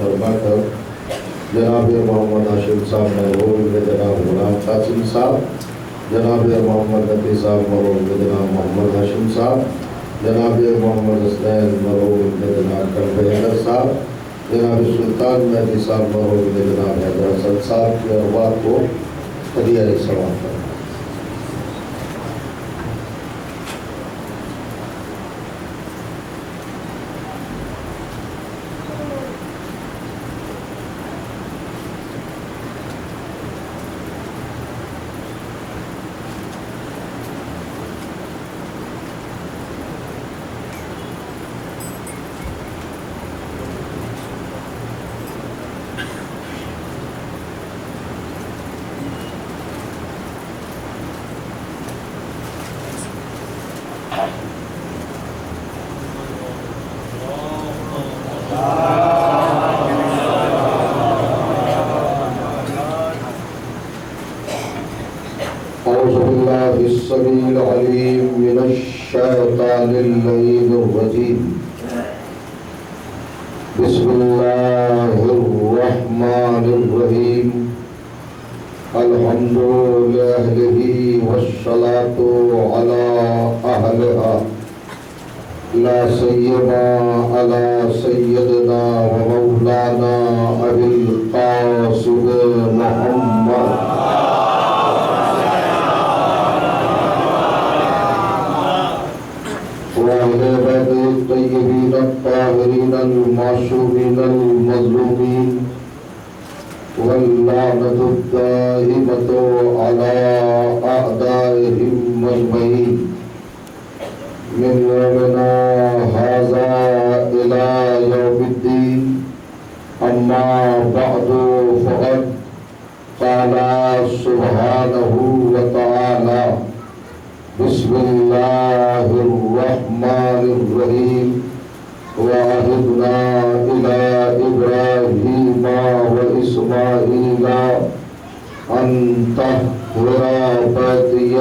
فرما کر جناب محمد ہاشم صاحب مرحوم جناب غلام قاسم صاحب، جناب محمد نقی صاحب مرحوم جناب محمد ہاشم صاحب، جناب محمد حسین مرحوم جناب کلب حیدر صاحب، جناب سلطان مہدی صاحب مرحوم جناب حیدر حسن صاحب کی ارواح کو ہدیہ ثواب کریں۔ أعوذ بالله السميع العليم من الشيطان اللعين الرجيم بسم الله الرحمن الرحيم الحمد لله والصلاة على أهلها لا سيما على سيدنا ومولانا أبي القاسم محمد وعلى بعد الطيبين الطاهرين المعصومين المظلومين واللعنة الدائمة على أعدائهم أجمعين من يومنا هذا إلى يوم الدين. أما بعد فقد قال سبحانه وتعالى بسم الله الرحمن الرحيم وعهدنا إلى إبراهيم وإسماعيل أن طهر بيتي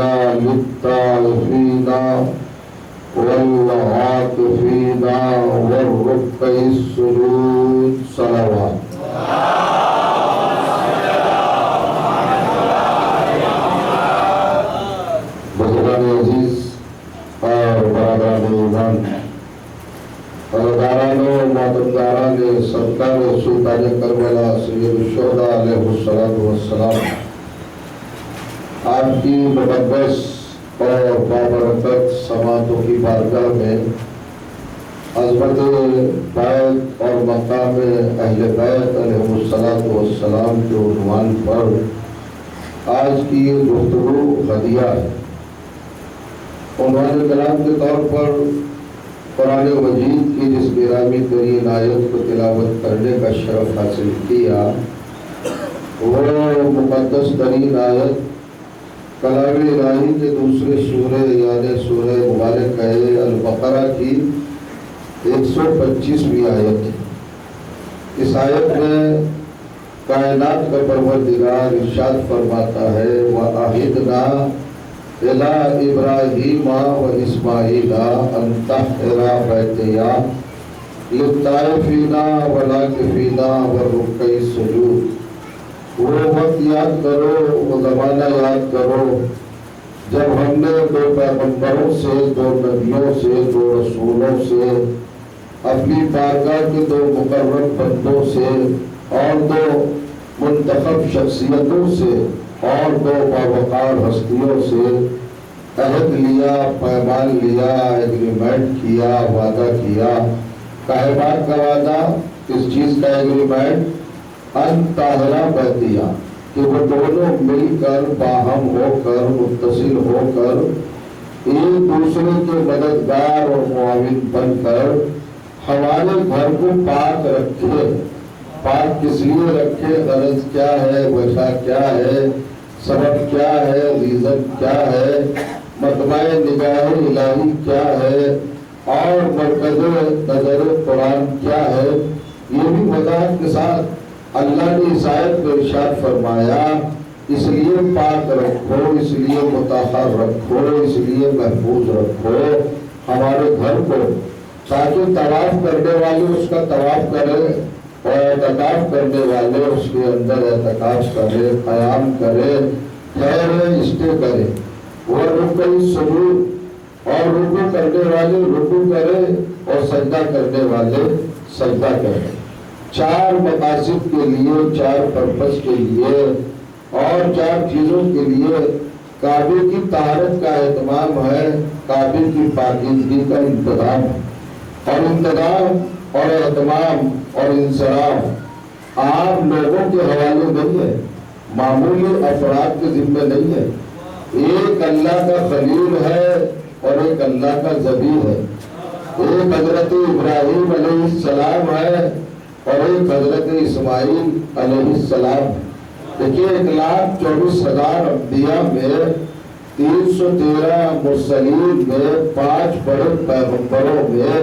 للطائفين والعاكفين والركع السجود صلوات. بزرگان عزیز اور برادران ایمان اور داران و معتبداران سرکار سلطان کربلا سید الشہداء علیہ السلام، آپ کی مقدس اور بابرکت سماعتوں کی بارگاہ میں عظمت بیت اور مقام اہل بیت علیہ السلام کے عنوان پر آج کی یہ گفتگو ہدیہ ہے۔ عنوان کلام کے طور پر قرآن مجید کی جس گرامی ترین آیت کو تلاوت کرنے کا شرف حاصل کیا، وہ مقدس ترین آیت کلام الہی کے دوسرے سورہ یعنی سورہ مبارکہ البقرہ کی 125ویں آیت ہے۔ اس آیت میں کائنات کا پروردگار ارشاد فرماتا ہے وَعَهِدْنَا إِلَىٰ إِبْرَاهِيمَ وَإِسْمَاعِيلَ أَن طَهِّرَ بَيْتِيَ لِلطَّائِفِينَ وَالْعَاكِفِينَ وَالرُّكَّعِ السُّجُودِ۔ وہ وقت یاد کرو، وہ زمانہ یاد کرو جب ہم نے دو پیغمبروں سے، دو نبیوں سے، دو رسولوں سے، اپنی بارگاہ کے دو مقرب بندوں سے اور دو منتخب شخصیتوں سے اور دو باوقار ہستیوں سے عہد لیا، پیمان لیا، ایگریمنٹ کیا، وعدہ کیا۔ کہے بات کا وعدہ، کس چیز کا ایگریمنٹ؟ ان طاہرہ بیتیہ، کہ وہ دونوں مل کر باہم ہو کر متصل ہو کر ایک دوسرے کے مددگار اور معاون بن کر ہمارے گھر کو پاک رکھے۔ پاک کس لیے رکھے؟ غرض کیا ہے، وجہ کیا ہے، سبب کیا ہے، ریزن کیا ہے، مطمع نگاہ الہی کیا ہے اور مرکز نظر قرآن کیا ہے، یہ بھی وضاحت کے ساتھ اللہ نے اس آیت میں ارشاد فرمایا اس لیے پاک رکھو، اس لیے مطہر رکھو، اس لیے محفوظ رکھو ہمارے گھر کو، تاکہ طواف کرنے والے اس کا طواف کریں، اور اعتکاف کرنے والے اس کے اندر اعتکاف کرے، قیام کرے، ٹھہرے، اسٹے کرے، وہ رکوع سجود، اور رکوع کرنے والے رکوع کرے اور سجدہ کرنے والے سجدہ کرے، 4 مقاصد کے لیے، 4 پرپس کے لیے اور 4 چیزوں کے لیے کعبے کی طہارت کا اہتمام ہے، کعبے کی پاکیزگی کا انتظام ہے، اور انتظام اور اہتمام اور انصراف عام لوگوں کے حوالے نہیں ہے، معمولی افراد کے ذمہ نہیں ہے، ایک اللہ کا خلیل ہے اور ایک اللہ کا ذبیح ہے، ایک حضرت ابراہیم علیہ السلام ہے اور ایک حضرت اسماعیل علیہ السلام ہے۔ دیکھیے 1,24,000 انبیاء میں 313 مرسلین میں 5 بڑے پیغمبروں میں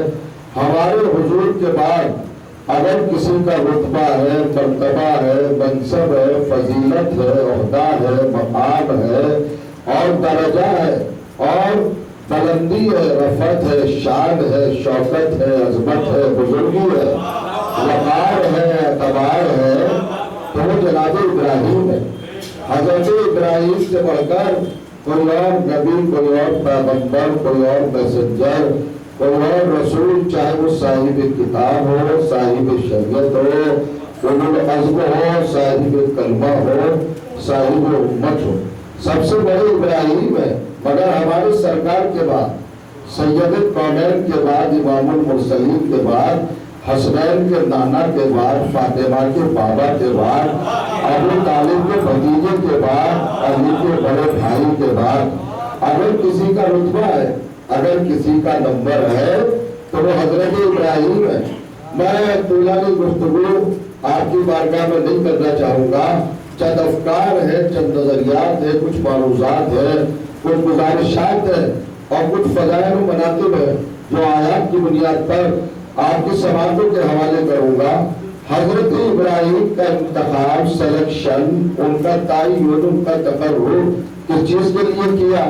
ہمارے حضور کے بعد اگر کسی کا رتبہ ہے، مرتبہ ہے، منصب ہے، فضیلت ہے، عہدہ ہے، مقام ہے اور درجہ ہے اور بلندی ہے، رفعت ہے، شان ہے، شوکت ہے، عظمت ہے، بزرگی ہے، وقار ہے، اعتبار ہے، تو وہ جناب ابراہیم ہے۔ حضرت ابراہیم سے بڑھ کر کوئی اور نبی، کوئی اور پیغمبر، کوئی اور میسنجر، کوئی اور رسول، چاہے وہ صاحب کتاب ہو، صاحب شریعت ہو، اولو العزم ہو، صاحب کلمہ ہو، صاحب امت ہو، سب سے بڑے ابراہیم ہے۔ مگر ہمارے سرکار کے بعد، سید الکونین کے بعد، امام المرسلین کے بعد، حسنین کے نانا کے بعد، فاطمہ کے بابا کے بعد، ابو طالب کے بھتیجے کے بعد، علی کے بڑے بھائی کے بعد اگر کسی کا رتبہ ہے، اگر کسی کا نمبر ہے تو وہ حضرت ابراہیم ہے۔ میں طولانی گفتگو آپ کی بارگاہ میں نہیں کرنا چاہوں گا، چند افکار ہے، چند نظریات ہے، کچھ معروضات ہے، کچھ گزارشات ہے اور کچھ فضائل و مناقب ہے جو آیات کی بنیاد پر آپ کی سماعتوں کے حوالے کروں گا۔ حضرت ابراہیم کا انتخاب، سلیکشن، ان کا تعین، ان کا تقرر کس چیز کے لیے کیا؟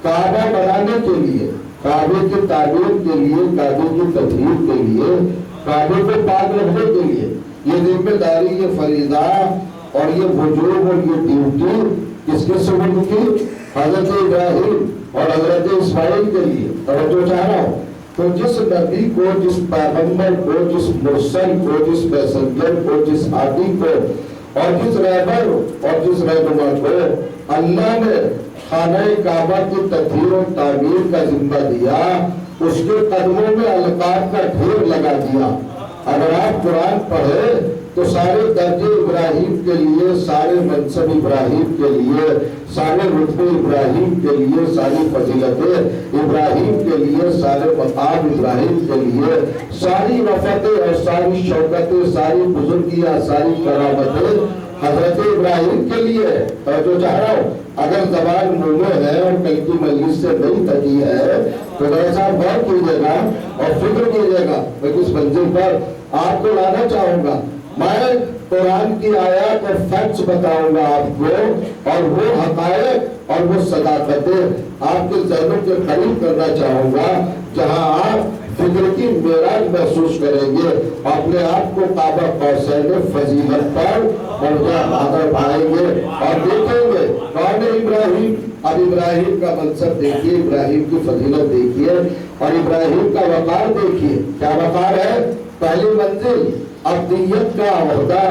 کعبہ بنانے کے لیے، کعبے کی تعمیر کے لیے، کعبے کی تطہیر کے لیے، کعبے کو پاک رکھنے کے لیے۔ یہ ذمہ داری، یہ فریضہ اور یہ وجوب اور یہ ڈیوٹی کس کے سپرد کی؟ حضرت ابراہیم اور حضرت اسماعیل کے لیے۔ توجہ چاہ رہا ہوں۔ تو جس نبی کو، جس پیغمبر کو، جس مرسل کو، جس میسنجر کو، جس عادی کو اور جس رہبر اور جس رہنما کو اللہ نے خانہ کعبہ کی تطہیر و تعمیر کا ذمہ دیا، اس کے قدموں میں القاب کا ڈھیر لگا دیا۔ اگر آپ قرآن پڑھیں تو سارے درجے ابراہیم کے لیے، سارے منصب ابراہیم کے لیے، سارے رتبے ابراہیم کے لیے، ساری فضیلتیں ابراہیم کے لیے، سارے مقام ابراہیم کے لیے، ساری رفعتیں اور ساری شوکتیں، ساری بزرگیاں، ساری کرامتیں حضرت ابراہیم کے لیے۔ اور جو چاہ رہا ہوں، اگر زبان منہ میں ہے اور کل کی مجلس سے نہیں تکی ہے تو ذرا سا غور کیجیے گا اور فکر کیجیے گا۔ میں کس منزل پر آپ کو لانا چاہوں گا، میں قرآن کی آیات اور فیکٹس بتاؤں گا آپ کو، اور وہ حقائق اور وہ صداقتیں آپ کے ذہنوں کے قریب کرنا چاہوں گا، جہاں آپ فکر کی معراج محسوس کریں گے، اپنے آپ کو کعبہ قوسین فضیلت پر درجہ حاضر پائیں گے اور دیکھیں گے کون ہے ابراہیم۔ اب ابراہیم کا منصب دیکھیے، ابراہیم کی فضیلت دیکھیے اور ابراہیم کا وقار دیکھیے۔ کیا وقار ہے؟ پہلی منزل عبدیت کا عہدہ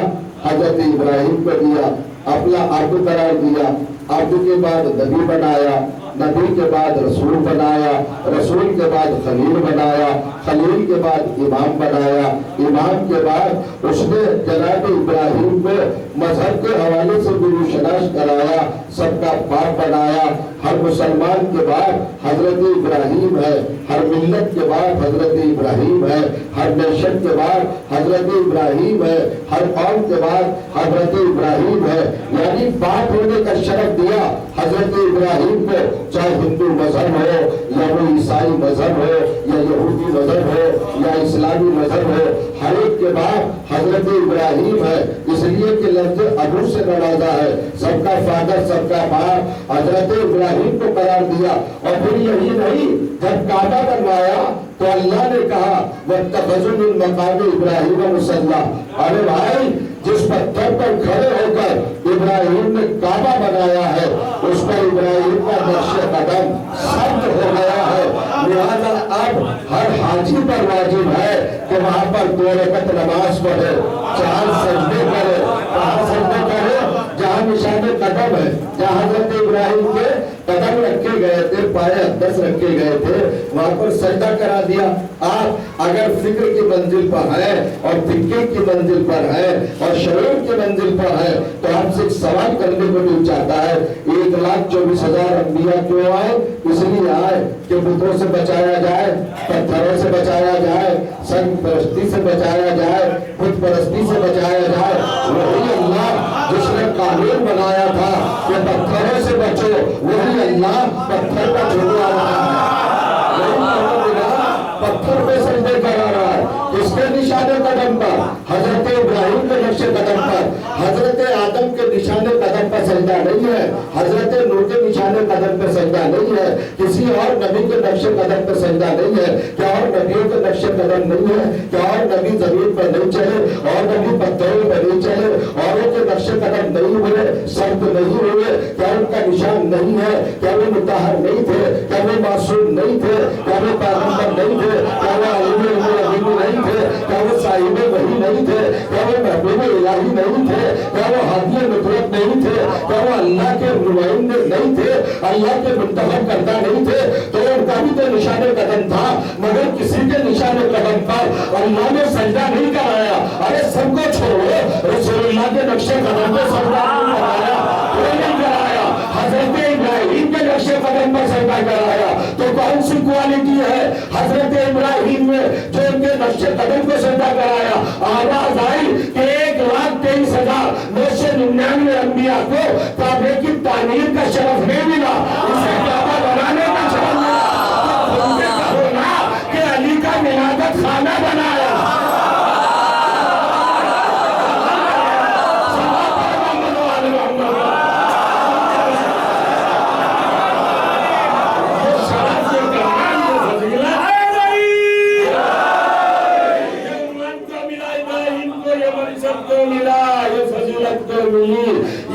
حضرت ابراہیم کو دیا، اپنا عبد قرار دیا، عبد کے بعد نبی بنایا، نبی کے بعد رسول بنایا، رسول کے بعد خلیل بنایا، خلیل کے بعد امام بنایا، امام کے بعد اس نے جناب ابراہیم کو مذہب کے حوالے سے گرو شناس کرایا، سب کا باپ بنایا۔ ہر مسلمان کے بعد حضرت ابراہیم ہے، ہر ملت کے بعد حضرت ابراہیم ہے، ہر نیشن کے بعد حضرت ابراہیم ہے، ہر قوم کے بعد حضرت ابراہیم ہے۔ یعنی باپ ہونے کا شرف دیا حضرت ابراہیم کو، چاہے ہندو مذہب ہو یا وہ عیسائی مذہب ہو یا یہودی مذہب ہو یا اسلامی مذہب ہو، ہر ایک کے بعد حضرت ابراہیم ہے۔ اس لیے کہ لفظ ابو سے نوازا ہے، سب کا فادر، سب کا باپ حضرت ابراہیم کو قرار دیا۔ اور پھر یہی نہیں، جب کعبہ بنوایا تو اللہ نے کہا وَاتَّخَذُوا مِن مَقَامِ إِبْرَاهِيمَ مُصَلًّى، ارے بھائی جس پتھر پر کھڑے ہو کر ابراہیم نے کعبہ بنایا ہے اس پر ابراہیم کا نقش قدم ثبت ہو گیا ہے، لہذا اب ہر حاجی پر واجب ہے کہ وہاں پر 2 رکعت نماز پڑھے، 4 سجدے کرے، کہاں سجدے کرے؟ جہاں نشان قدم ہے، جہاں حضرت ابراہیم کے قدم رکھے گئے تھے، پائے اقدس رکھے گئے تھے، وہاں پر سجدہ کرا دیا۔ آپ اگر فکر کی منزل پر ہے اور فکر کی منزل پر ہے اور شعور کی منزل پر ہے تو آپ سے ایک سوال کرنے کو مل چاہتا ہے 1,24,000 انبیاء کیوں آئے؟ اس لیے آئے کہ بتوں سے بچایا جائے، پتھروں سے بچایا جائے، سنگ پرستی سے بچایا جائے، بت پرستی سے بچایا جائے۔ وہی اللہ جس نے قانون بنایا تھا کہ پتھروں سے بچو، وہی اللہ پتھر کا چھوڑا رہا ہے، پتھر پہ سجدے کرا رہا ہے۔ اس کے نشان قدم پر، حضرت ابراہیم کے نقش قدم پر، حضرت آدم کے نشان قدم پر سجدہ نہیں ہے، حضرت نوح کے نشان قدم پر سجدہ نہیں ہے، کسی اور نبی کے نقش قدم پر سجدہ نہیں ہے۔ کیا اور نبیوں کے نقش قدم نہیں ہے؟ کیا اور نبی زمین پر نہیں چلے؟ اور نبی پتھروں پر نہیں چلے؟ اوروں کے نقش قدم نہیں ہوئے، سبت نہیں ہوئے؟ کیا ان کا نشان نہیں ہے؟ کیا وہ مطہر نہیں تھے؟ کیا وہ معصوم نہیں تھے؟ کیا وہ پیغمبر نہیں تھے؟ کیا وہ علیم الغیب نہیں تھے؟ کیا وہ صاحب وحی نہیں تھے؟ کیا وہ محبوب الہی نہیں تھے؟ کیا وہ ہادی نصرت نہیں تھے؟ کیا وہ اللہ کے نمائندے نہیں تھے؟ اللہ کے منتخب کردہ نہیں تھے؟ تو ان کا بھی تو نشان قدم تھا، مگر کسی کے نشان قدم پر اللہ نے سجدہ نہیں کرایا۔ ارے سب کو چھوڑو، رسول اللہ کے نقش قدم پہ سجدہ نہیں کرایا، کوئی نہیں کرایا۔ حضرت ابراہیم کے نقش قدم پر سجدہ کرایا، تو کون سی کوالٹی ہے حضرت ابراہیم میں جو ان کے نقش قدم کو سجدہ کرایا؟ آواز آئی کہ 1,23,999 انبیاء کو کعبے کی تعمیر کا شرف نہیں ملا، اسے کعبہ بنانے کا شرف ملا۔ ان کے کہو نا کہ علی کا ولادت خانہ بنایا۔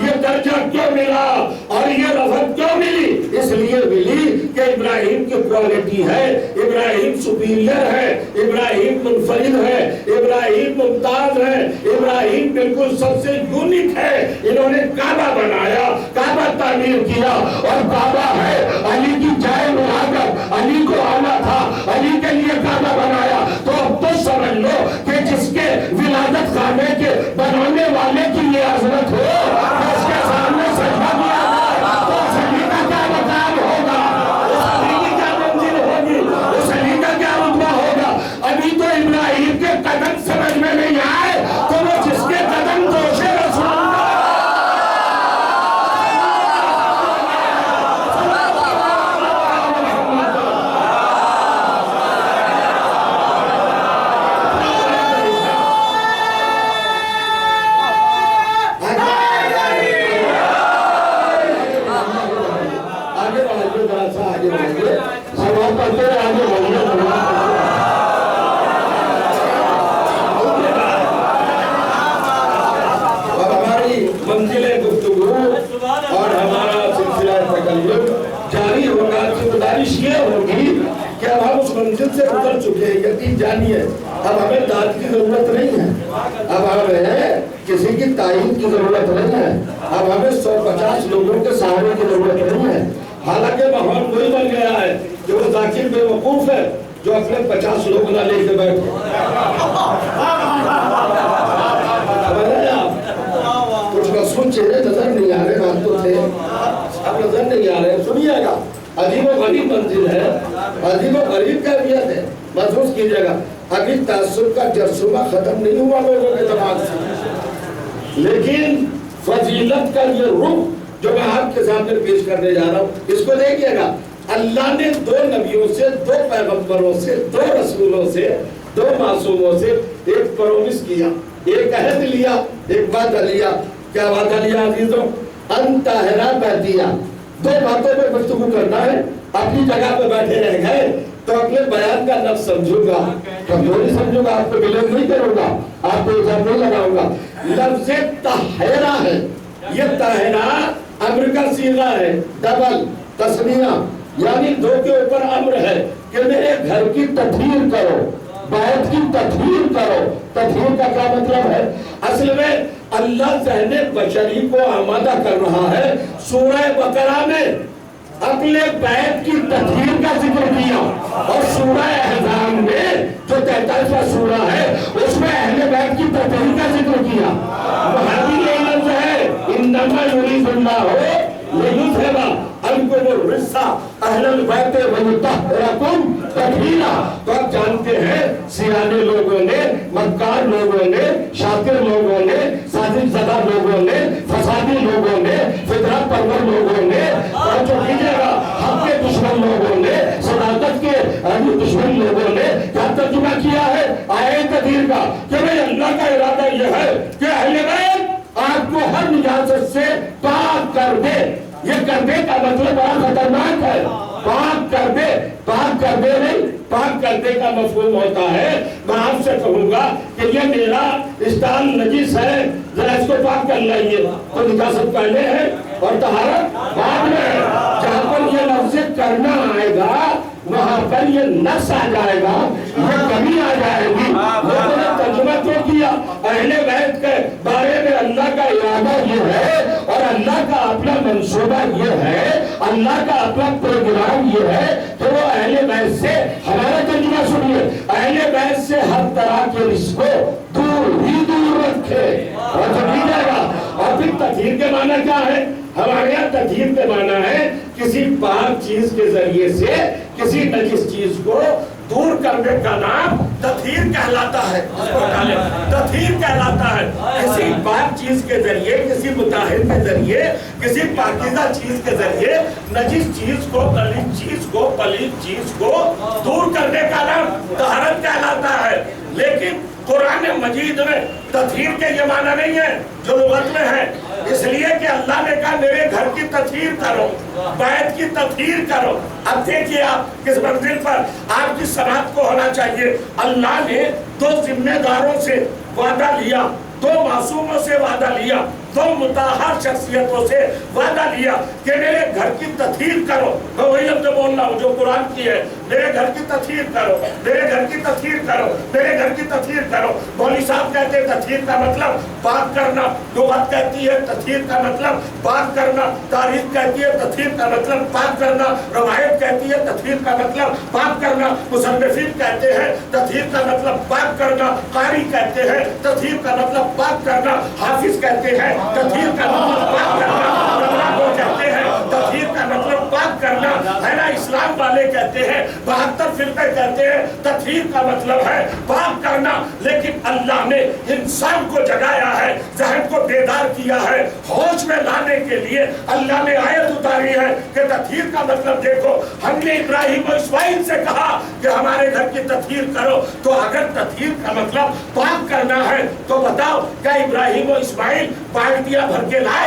یہ درجہ کیوں ملا اور یہ رفعت کیوں ملی؟ اس لیے ملی کہ ابراہیم کی کوالٹی ہے، ابراہیم سپیریئر ہے، ابراہیم منفرد ہے، ابراہیم ممتاز ہے، ابراہیم بالکل سب سے یونیک ہے۔ انہوں نے کعبہ بنایا، کعبہ تعمیر کیا، اور کعبہ ہے علی کی جائے مراقب، علی کو آنا تھا، علی کے لیے کعبہ بنایا۔ تو اب تو سمجھ لو کہ جس کے ولادت خانے کے بنانے والے کی یہ عظمت ہو، اس کے سامنے سجدہ کیا جائے تو اس علی کا کیا مقام ہوگا، اس علی کی کیا منزل ہوگی، اس علی کا کیا رتبہ ہوگا۔ ابھی تو ابراہیم کے قدم سمجھ میں نہیں آئے تو وہ جس کے قدم دوشے رسول سے گزر چکے ہیں، یقین جانیے اب ہمیں داد کی ضرورت نہیں ہے، اب ہمیں کسی کی تائید کی ضرورت نہیں ہے، اب ہمیں 150 لوگوں کے سہارے کی ضرورت نہیں ہے۔ حالانکہ ماحول وہی بن گیا ہے کہ وہ ذاکر بے وقوف ہے جو اپنے 50 لوگ نہ لے کے بیٹھے۔ کچھ مقصود چہرے نظر نہیں آ رہے، بات تو تھے اب نظر نہیں آ رہے، سنیے گا۔ عجیب و غریب منزل ہے، عجیب و غریب کیفیت ہے، محسوس کیجئے گا۔ ابھی تعصب کا جرثومہ ختم نہیں ہوا لوگوں کے دماغ سے، لیکن فضیلت کا یہ رخ جو میں آپ کے سامنے پیش کرنے جا رہا ہوں، اس کو دیکھئے گا۔ اللہ نے 2 نبیوں سے، 2 پیغمبروں سے، 2 رسولوں سے، 2 معصوموں سے ایک پرومس کیا، ایک عہد لیا، ایک وعدہ لیا۔ کیا وعدہ لیا عزیزوں؟ ان طاہرہ بیتیہ، 2 باتوں پہ گفتگو کرنا ہے، اپنی جگہ پہ بیٹھے رہ گئے۔ تو اپنے بیان کا لفظ سمجھوں گا، کمزوری سمجھوں گا، آپ کو بلند نہیں کروں گا، آپ کو الزام نہیں لگاؤں گا۔ لفظ طہرہ ہے، یہ طہرہ امر کا صیغہ ہے، ڈبل تسنیہ، یعنی دو کے اوپر امر ہے کہ میرے گھر کی تطہیر کرو، بیت کی تطہیر کرو۔ تطہیر کا کیا مطلب ہے؟ اصل میں اللہ ذہن بشری کو آمادہ کر رہا ہے۔ سورہ بقرہ میں اپنے بیت کی تطہیر کا ذکر کیا، اور سورہ احزاب میں جو 43واں سورہ ہے اس میں اہل بیت کی تطہیر کا ذکر کیا۔ وہاں بھی یہ لفظ ہے انما یرید اللہ لیذھب عنکم الرجس اہل البیت ویطہرکم تطہیرا۔ تو آپ جانتے ہیں سیانے لوگوں نے، مکار لوگوں نے، شاکر لوگوں نے، سازش زدہ لوگوں نے، فسادی لوگوں نے، فطرت پرور لوگوں نے، اور جو کیجئے گا حق کے دشمن لوگوں نے، صداقت کے دشمن لوگوں نے کیا ترجمہ کیا ہے آیے تطہیر کا کہ بھئی اللہ کا ارادہ یہ ہے کہ اہل بیت آپ کو ہر نجاست سے پاک کر دے۔ یہ کر دے کا مطلب بڑا خطرناک ہے۔ پاک کر دے، پاک کر دے نہیں، پاک کر دے کا مفہوم ہوتا ہے میں آپ سے کہوں گا کہ یہ میرا اسٹال نجس ہے، ذرا اس کو پاک کر لائیے، تو نجاست پہلے ہے اور طہارت بعد میں ہے۔ جہاں پر یہ لفظ کرنا آئے گا وہاں پر یہ نقص آ جائے گا، یہ کمی آ جائے گی۔ لوگوں نے ترجمہ کیوں کیا؟ اہل بیت کے بارے میں اللہ کا ارادہ یہ ہے اور اللہ کا اپنا منصوبہ یہ ہے، اللہ کا اپنا پروگرام یہ ہے کہ وہ اہل بیت سے، ہمارا ترجمہ سنیے، اہل بیت سے ہر طرح کے رزق کو دور ہی دور رکھے، اور سمجھ جائے گا۔ اور پھر تطہیر کے معنی کیا ہے؟ ہمارے یہاں تطہیر کے معنی ہے کسی پاک چیز کے ذریعے سے کسی نجس چیز کو دور کرنے کا نام تطہیر کہلاتا ہے۔ اس کو ڈالیں، تطہیر کہلاتا ہے کسی پاک چیز کے ذریعے، کسی مطہر کے ذریعے، کسی پاکیزہ چیز کے ذریعے نجس چیز کو، پلید چیز کو دور کرنے کا نام طہارت کہلاتا ہے۔ لیکن قرآن مجید میں تطہیر کے یہ معنی نہیں ہے جو لغت میں ہے، اس لیے کہ اللہ نے کہا میرے گھر کی تطہیر کرو، بیت کی تطہیر کرو۔ اب دیکھیے آپ کس منزل پر آپ کی سماعت کو ہونا چاہیے۔ اللہ نے دو ذمہ داروں سے وعدہ لیا، دو معصوموں سے وعدہ لیا، دو مطہر شخصیتوں سے وعدہ لیا کہ میرے گھر کی تطہیر کرو۔ میں وہی لفظ بول رہا ہوں جو قرآن کی ہے، میرے گھر کی تطہیر کرو، میرے گھر کی تطہیر کرو، میرے گھر کی تطہیر کرو۔ مولوی صاحب کہتے ہیں تطہیر کا مطلب پاک کرنا، لغت کہتی ہے تطہیر کا مطلب پاک کرنا، تاریخ کہتی ہے تطہیر کا مطلب پاک کرنا، روایت کہتی ہے تطہیر کا مطلب پاک کرنا، مصنفین کہتے ہیں تطہیر کا مطلب پاک کرنا، قاری کہتے ہیں تطہیر کا مطلب پاک کرنا، حافظ کہتے ہیں تطہیر کا مطلب پاک کرنا، علماء کہتے ہیں تطہیر کا مطلب پاک کرنا ہے نا۔ اسلام والے کہتے ہیں 72 فرقے کہتے ہیں تطہیر کا مطلب ہے پاک کرنا۔ لیکن اللہ نے انسان کو جگایا ہے، ذہن کو بیدار کیا ہے، ہوش میں لانے کے لیے اللہ نے آیت اتاری ہے کہ تطہیر کا مطلب دیکھو۔ ہم نے ابراہیم و اسماعیل سے کہا کہ ہمارے گھر کی تطہیر کرو، تو اگر تطہیر کا مطلب پاک کرنا ہے تو بتاؤ کیا ابراہیم و اسماعیل بالٹیاں بھر کے لائے؟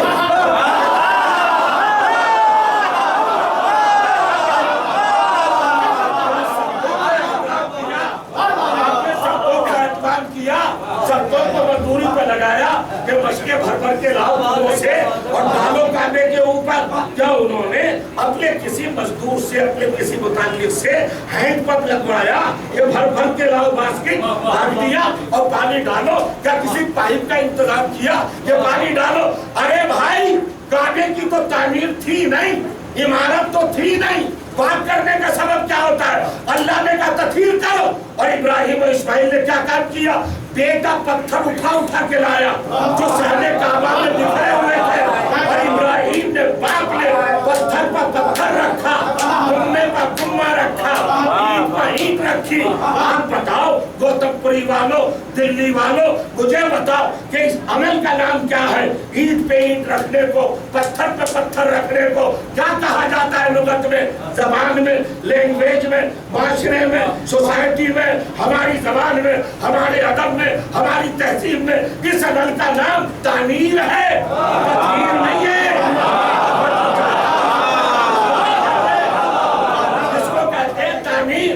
سڑکوں کو مزدوری پہ لگایا کہ مشکیں بھر بھر کے لاؤ کنویں سے اور ڈالو کعبے کے اوپر۔ کیا انہوں نے اپنے کسی مزدور سے، اپنے کسی متعلق سے ہینڈ پمپ لگوایا کہ بھر بھر کے لاؤ باسکٹ بھر دیا اور پانی ڈالو؟ کیا کسی پائپ کا انتظام کیا کہ پانی ڈالو؟ ارے بھائی کعبے کی تو تعمیر تھی نہیں، عمارت تو تھی نہیں، پاک کرنے کا سبب کیا ہوتا ہے؟ اللہ نے کہا تطہیر کرو، اور ابراہیم و اسماعیل نے کیا کام کیا؟ بیٹا پتھر اٹھا کے لایا جو صحن کعبہ میں بکھرے ہوئے تھے، اور ابراہیم نے باپ نے پتھر پر پتھر رکھا، گمے پر گمہ رکھا، اینٹ پر اینٹ رکھی۔ آپ بتاؤ گوتم پوری والوں، دلی والوں، مجھے بتاؤ کہ اس عمل کا نام کیا ہے؟ اینٹ پہ اینٹ رکھنے کو، پتھر پہ پتھر رکھنے کو کیا کہا جاتا ہے لغت میں، زبان میں، لینگویج میں، معاشرے میں، سوسائٹی میں، ہماری زبان میں، ہمارے ادب میں، ہماری تہذیب میں؟ اس عمل کا نام تعمیر ہے، تطہیر نہیں ہے۔ جس کو کہتے ہیں تعمیر،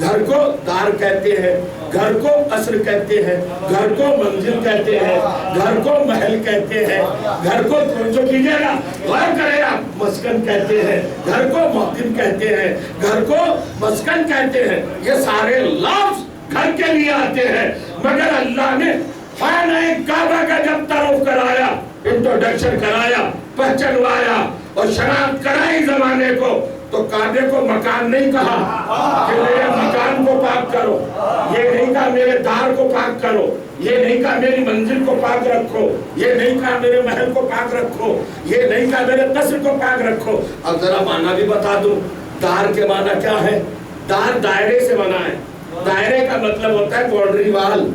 گھر کو دار کہتے ہیں، گھر کو قصر کہتے ہیں، گھر کو منزل کہتے ہیں، گھر کو محل کہتے ہیں، گھر کو توجہ کیجئے گا غور کرے گا مسکن کہتے ہیں، گھر کو موطن کہتے ہیں، گھر کو مسکن کہتے ہیں. یہ سارے لفظ گھر کے لیے آتے ہیں، مگر اللہ نے خانہ کعبہ کا جب تعارف کرایا، انٹروڈکشن کرایا، پہچنوایا اور شناخت کرائی زمانے کو، تو کعبے کو مکان نہیں کہا کہ میرے مکان کو پاک کرو، یہ نہیں کہا میرے دار کو پاک کرو، یہ نہیں کہا میری منزل کو پاک رکھو، یہ نہیں کہا میرے محل کو پاک رکھو، یہ نہیں کہا میرے قصر کو پاک رکھو. اب ذرا معنی بھی بتا دوں، دار کے معنی کیا ہے؟ دار دائرے سے بنا ہے. دائرے کا مطلب ہوتا ہے باؤنڈری وال،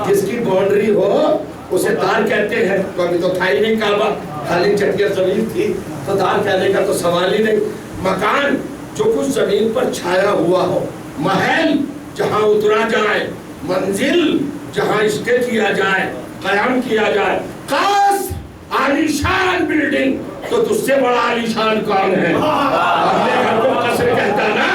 جس کی باؤنڈری ہو اسے دار کہتے ہیں. تو ابھی تو تھا ہی نہیں کعبہ، خالی چٹیا زمین تھی، تو دار کہنے کا تو سوال ہی نہیں. مکان جو کچھ زمین پر چھایا ہوا ہو، محل جہاں اترا جائے، منزل جہاں اسٹے کیا جائے، قیام کیا جائے، خاص عالیشان بلڈنگ. تو تجھ سے بڑا عالیشان کون ہے؟ اپنے گھر کو قصر کہتا نا.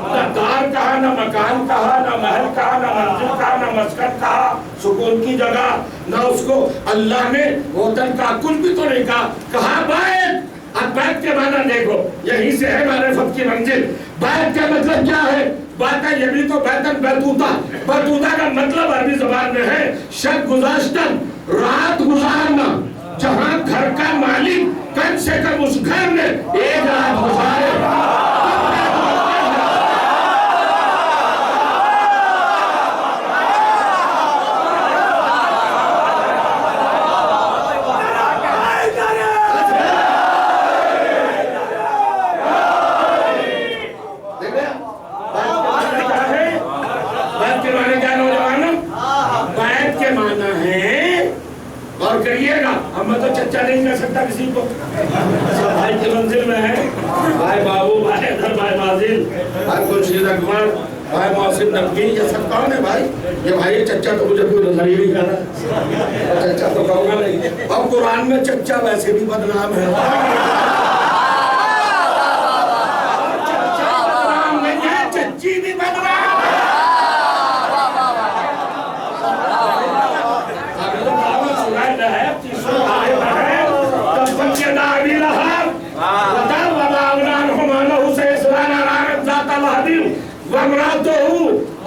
نہ دار کہا، نہ مکان کہا، نہ محل کہا، نہ منزل کہا، نہ مسکن کہا، سکون کی جگہ. نہ اس کو اللہ نے وطن کا کل بھی تو نہیں کہا، کہا بیت. اب بیت کے معنی دیکھو، یہیں سے ہے معرفت کی منزل. بیت کا مطلب کیا ہے؟ بات ہے یہ بھی تو بیتن بیتوتا. بیتوتا کا مطلب عربی زبان میں ہے شب گزاشتن، رات گزارنا. جہاں گھر کا مالک کم سے کم اس گھر میں ایک رات گزارے. میں تو چچا نہیں کر سکتا کسی کو. بھائی کی منزل میں ہے، بھائی بابو، بھائی ادھر، بھائی مازل، بھائی خورشید اکبر، بھائی محسن نقوی، یہ سب کون ہے بھائی؟ یہ بھائی چچا تو مجھے کوئی نظر ہی نہیں کر رہا، چچا تو کہوں گا نہیں. اب قرآن میں چچا ویسے بھی بدنام ہے. چچا بدنام نہیں ہے، چچی بھی بدنام ہے.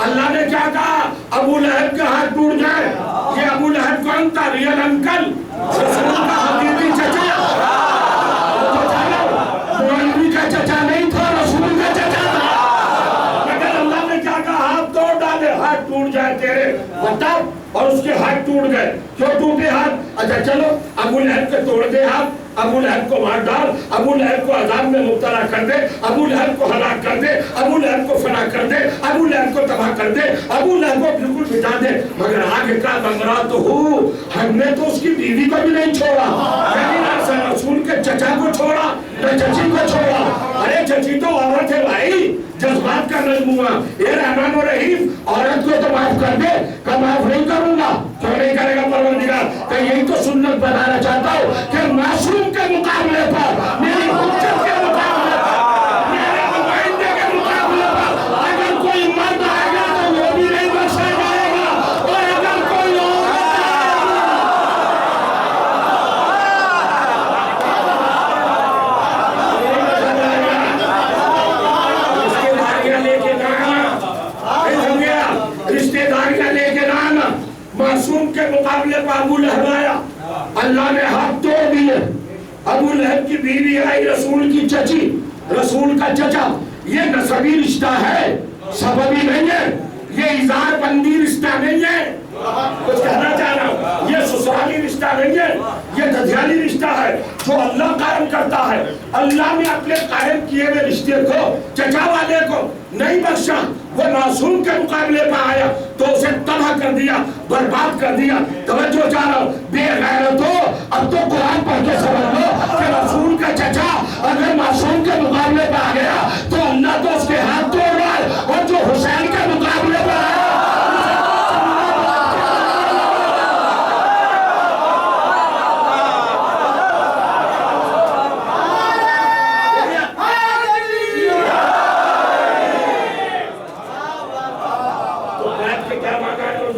اللہ نے کیا کہا؟ ابو لہب کا ہاتھ ٹوٹ جائے. یہ ابو لہب کون تھا؟ ریئل انکل، رسول کا حقیقی چچا. مولوی کا چچا نہیں تھا، رسول کا چچا تھا. مگر اللہ نے کیا کہا؟ ہاتھ توڑ ڈالے، ہاتھ ٹوٹ جائے تیرے. بتاؤ. اور اس کے ہاتھ ٹوٹ گئے. کیوں ٹوٹے ہاتھ؟ اچھا چلو ابو لہب کے توڑ دے ہاتھ، ابو لہب کو مار ڈال، ابو لہب کو عذاب میں مبتلا کر دے، ابو لہب کو ہلاک کر دے، ابو لہب کو فنا کر دے، ابو لہب کو تباہ کر دے، ابو لہب کو بالکل مٹا دے. مگر آگے کا بمرا تو ہو، ہم نے تو اس کی بیوی کو بھی نہیں چھوڑا، لیکن رسول کے چچا کو چھوڑا، نہ چچی کو چھوڑا. ارے چچی تو عورت ہے بھائی، جذبات کا مجموعہ. اے رحمان و رحیم، عورت کو تو معاف کر دے. کہ معاف نہیں کروں گا. کیوں نہیں کرے گا پروردگار؟ کہ یہی تو سنت بتانا چاہتا ہوں کہ معصوم کے مقابلے پر، میری حجت کے مقابلے پر، میرے نمائندے کے مقابلے پر اگر کوئی مرد آئے گا تو وہ بھی نہیں بخشا جائے گا. اور اگر کوئی رشتے داریاں لے کے آنا، معصوم کے مقابلے پر ابو لہب آیا، اللہ نے ہاتھ توڑ دیے. ابو لہب کی بیوی آئی، رسول کی چچی، رسول کا چچا. یہ نسبی رشتہ ہے، سببی نہیں ہے. یہ اظہار بندی رشتہ نہیں ہے. کچھ کہنا چاہ رہا ہوں، یہ سسرالی رشتہ نہیں ہے، یہ ددھیالی رشتہ ہے جو اللہ قائم کرتا ہے. اللہ نے اپنے قائم کیے ہوئے رشتے کو، چچا والے کو نہیں بخشا. وہ معصوم کے مقابلے پہ آیا تو اسے تباہ کر دیا، برباد کر دیا. توجہ چاہ رہا ہوں، بے غیرتو، اب تو قرآن پڑھ کے سمجھ لو کہ رسول کا چچا اگر معصوم کے مقابلے پہ آ گیا تو اللہ تو اس کے ہاتھ توڑ رہا ہے. اور جو حسین کے مقابلے پہ آیا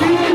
3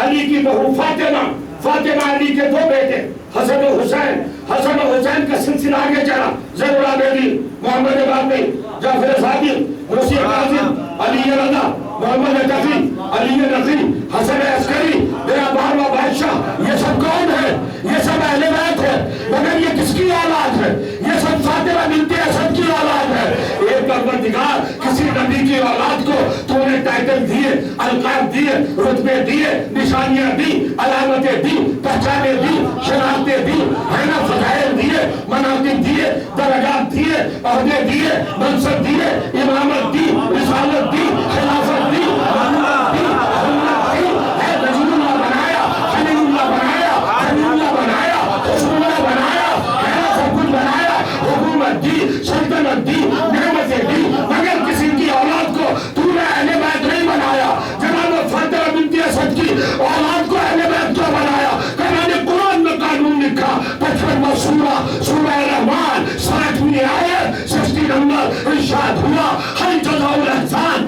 علی کی بہو فاطمہ، فاطمہ علی کے 2 بیٹے حسن و حسین، حسن و حسین کا سلسلہ آگے چلا، زین العابدین، محمد باقر، جعفر صادق، موسی کاظم، علی رضا، محمد تقی، علی نقی، حسن عسکری، میرا 12واں بادشاہ، یہ سب کون ہے؟ یہ سب اہل بیت ہے، مگر یہ کس کی اولاد ہے؟ یہ سب فاطمہ بنت اسد کی اولاد ہے۔ اے پروردگار، کسی نبی کی اولاد کو تو نے ٹائٹل دیے، القاب دیے، رتبے دیے، نشانیاں دی، علامتیں دی، پہچانیں دی، شناختیں دی، ہے نا، فضائل دیے، مناقب دیے، درجات دیے، عہدے دیے، منصب دیے، امامت دی، رسالت دی، خلافت دی، امامت دی، سنت دی، ہے رسول اللہ بنایا، خلیل اللہ بنایا، حبیب اللہ بنایا، رسول اللہ بنایا، ہے نا، سب کچھ بنایا، حکومت دی، سلطنت دی، نعمتیں دی، مگر کسی کی اولاد کو تو نے اہل بیت نہیں بنایا۔ جناب فاطمہ بنت اسد کی اولاد کو اہل بیت کیوں بنایا؟ کہ نے قرآن میں قانون لکھا، 55واں سورہ، سورہ رحمان، 60ویں آیت، 60 نمبر ارشاد ہوا، ہل جزاء الاحسان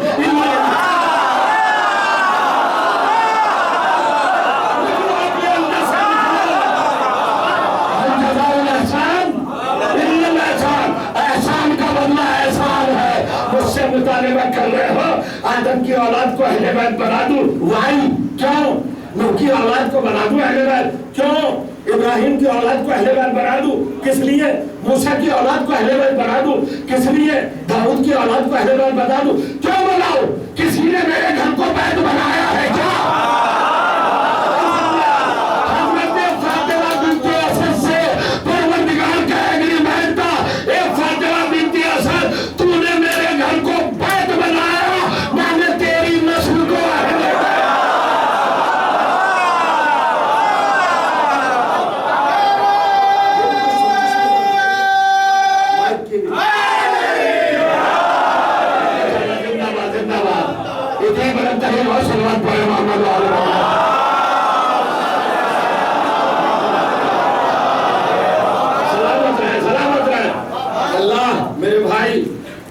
مطالبہ کر رہے ہو آدم کی اولاد کو اہل بیت بنا دوں، وائی کیوں؟ نوح کی اولاد کو بنا دوں اہل بیت کیوں؟ ابراہیم کی اولاد کو اہل بیت بنا دوں کس لیے؟ موسیٰ کی اولاد کو اہل بیت بنا دوں کس لیے؟ داؤد کی اولاد کو اہل بیت بنا دوں کیوں بناؤ؟ کسی نے میرے گھر کو بیت بنایا ہے کیا؟ حضرت فاطمہ بنت اسد سے پروردگار کا ایگریمنٹ تھا، اے فاطمہ بنت اسد، تو نے میرے گھر کو بیت بنایا، میں نے تیری نسل کو اہل بیت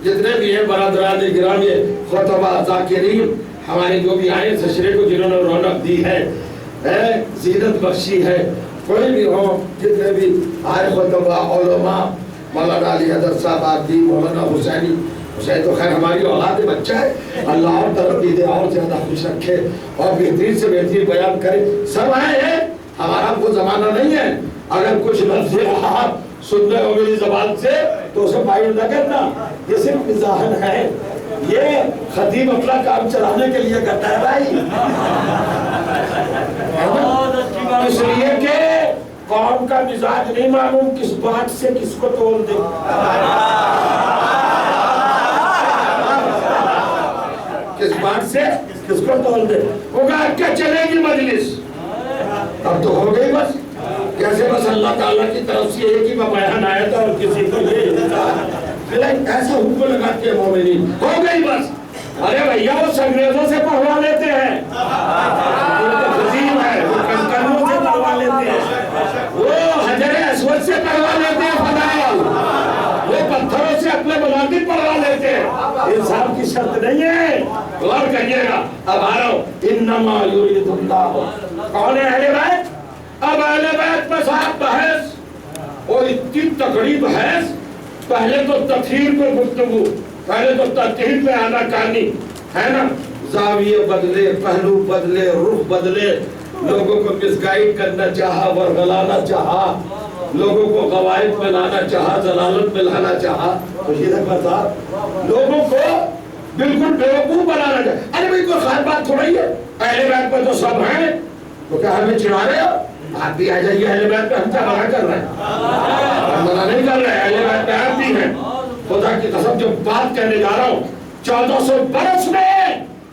جتنے بھی ہیں برادران گرامی خطبہ ذاکرین ہمارے جو بھی آئے تشریح کو جنہوں نے رونق دی ہے، زینت بخشی ہے، کوئی بھی ہو، جتنے بھی آئے خطبہ علماء، مولانا علی حضرت صاحب آبدی، مولانا حسینی، حسین تو خیر ہماری اولاد بچہ ہے، اللہ اور ترقی دے، اور زیادہ خوش رکھے اور بہترین سے بہترین بیان کرے۔ سب آئے ہیں، ہمارا وہ زمانہ نہیں ہے، اگر کچھ لفظ آپ سننے ہو میری زبان سے تو اسے مائل نہ کرنا، یہ صرف مزاحن ہے، یہ خطیب اپنا کام چلانے کے لیے کرتا ہے بھائی، اس لیے کہ قوم کا مزاج نہیں معلوم کس بات سے کس کو تول دے، کس بات سے کس کو تول دے، وہ کہا کیا چلے گی مجلس، اب تو ہو گئی بس، کیسے بس اللہ تعالیٰ کی طرف سے ایک ہی بیان آیا تھا اور کسی کو یہ ایسا حکم لگاتے ہیں مومنین، ہو گئی بس۔ ارے بھیا وہ انگریزوں سے پڑھوا لیتے ہیں، وہ ہے، وہ کنکروں سے پڑھوا لیتے ہیں، وہ حجر اسود سے پڑھوا لیتے ہیں فضائل، وہ پتھروں سے اپنے مناقب پڑھوا لیتے ہیں، انسان کی شرط نہیں ہے، غور کریے گا۔ اب آ رہا ہوں، انما یرید اللہ، کون ہے اہل بیت؟ اب اہل بیت پر صاحب بحث اور اتنی تکڑی بحث، پہلے تو تطہیر پہ گفتگو، پہلے تو تطہیر پہ آنا کہانی ہے نا، زاویے بدلے، پہلو بدلے، رخ بدلے، لوگوں کو مس گائیڈ کرنا چاہا، ورغلانا چاہا، لوگوں کو قواعد میں لانا چاہا، ضلالت میں لانا چاہا، تو یہ بتا لوگوں کو بالکل بیوقوف بنانا چاہا۔ ارے بھائی کوئی خاص بات تھوڑی ہے، اہل بیت پر تو سب ہیں، تو کیا ہمیں چڑھا رہے ہو؟ آپ بھی آ جائیے اہل بیت پہ، ہم کیا منع کر رہے ہیں؟ ہم منع نہیں کر رہے ہیں، اہل بیت پہ آپ بھی ہیں۔ خدا کی قسم جو بات کہنے جا رہا ہوں 1400 برس میں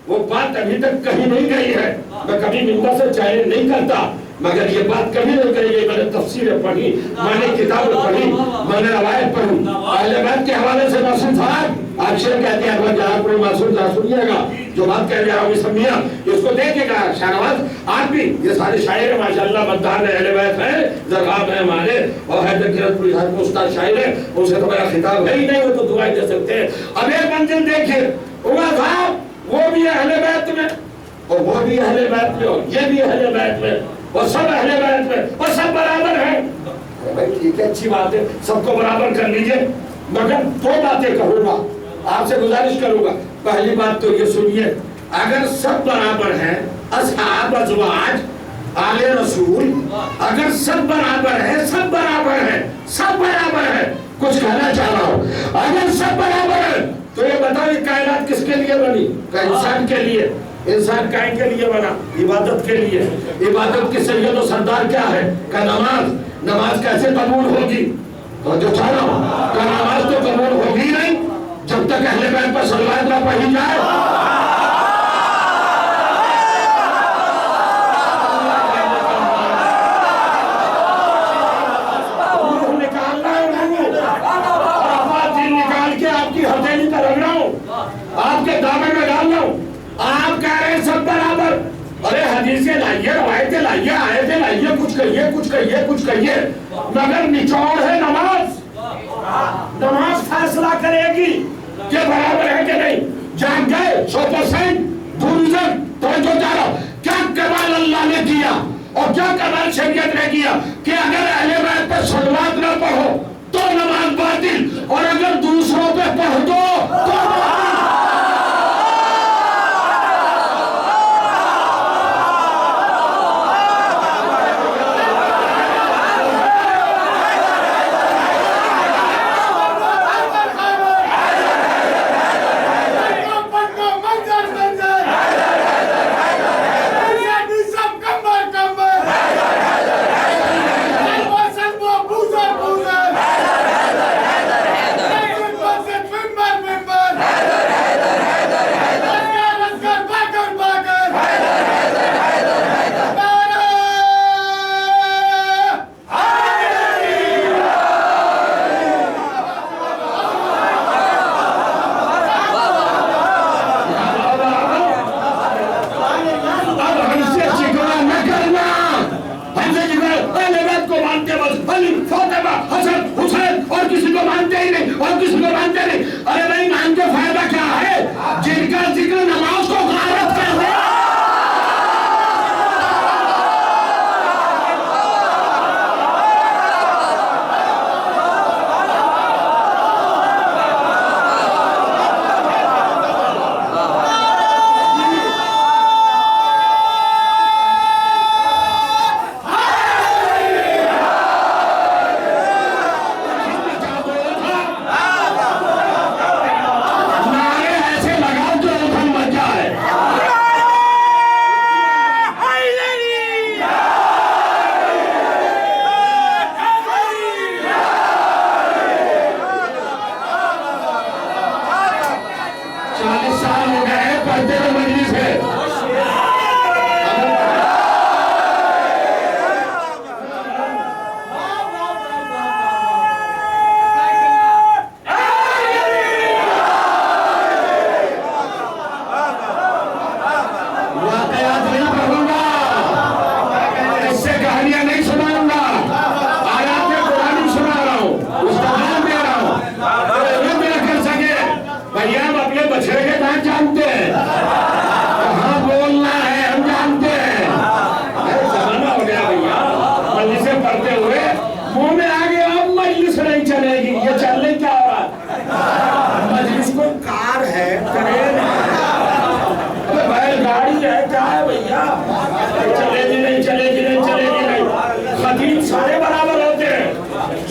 وہ بات ابھی تک کہیں نہیں گئی ہے، میں کبھی ممبر سے چیلنج نہیں کرتا، مگر یہ بات کبھی نہیں کہی گئی، میں نے تفسیریں پڑھی، میں نے کتابیں پڑھی، میں نے روایت پڑھی، اہل بیت کے حوالے سے معصوم صاحب آپ شیر کہتے ہیں، اگر جہاں کوئی معصوم صاحب سنیے گا، جو بات کہہ رہا ہوں سمیہ اس کو دیکھے گا، شاہنواز آپ بھی، یہ سارے شاعر ہیں ماشاءاللہ، مددار اہل بیت ہیں، زرغاب ہیں ہمارے، اور حیدر کرت پوری صاحب کو استاد شاعر ہے، ان سے تو میرا خطاب ہے ہی نہیں، وہ تو دعائیں دے سکتے ہیں۔ اب ایک منزل دیکھیں، عمر صاحب وہ بھی اہل بیت میں، اور وہ بھی اہل بیت میں اور یہ بھی اہل بیت میں اور سب اہل بیت میں اور سب برابر ہیں. بھائی ٹھیک ہے، اچھی بات ہے، سب کو برابر کر لیجئے، مگر دو باتیں کہوں گا، آپ سے گزارش کروں گا. پہلی بات تو یہ سنیے، اگر سب برابر ہیں، اصحاب ازواج آل رسول، اگر سب برابر ہیں، سب برابر ہیں، سب برابر ہیں، کچھ کہنا چاہ رہا ہوں، اگر سب برابر ہیں تو یہ بتاؤ یہ کائنات کس کے لیے بنی؟ کہ انسان کے لیے. انسان کائن کے لیے بنا؟ عبادت کے لیے. عبادت کی سید و سردار کیا ہے؟ کہ نماز. نماز کیسے قبول ہوگی؟ تو جو چاہ رہا ہوں کہ نماز تو قبول ہوگی نہیں جب تک اہل بیت پر صلوات نہ پڑھی جائے. نکال کے آپ کی ہتھیلی پر رکھ رہا ہوں، آپ کے دامن میں ڈال رہا ہوں. آپ کہہ رہے ہیں سب برابر. ارے حدیثیں لائیے، روایتیں لائیے، آیتیں لائیے، کچھ کہیے، کچھ کہیے، کچھ کہیے، مگر نچوڑ ہے نماز. نماز فیصلہ کرے گی کہ برابر ہے کہ نہیں. جان گئے 100% دوریزن توجہ جا رہا. کیا کمال اللہ نے کیا اور کیا کمال شریعت نے کیا کہ اگر اہل بیت پر صلوات نہ پڑھو تو نماز باطل، اور اگر دوسروں پہ پڑھ دو تو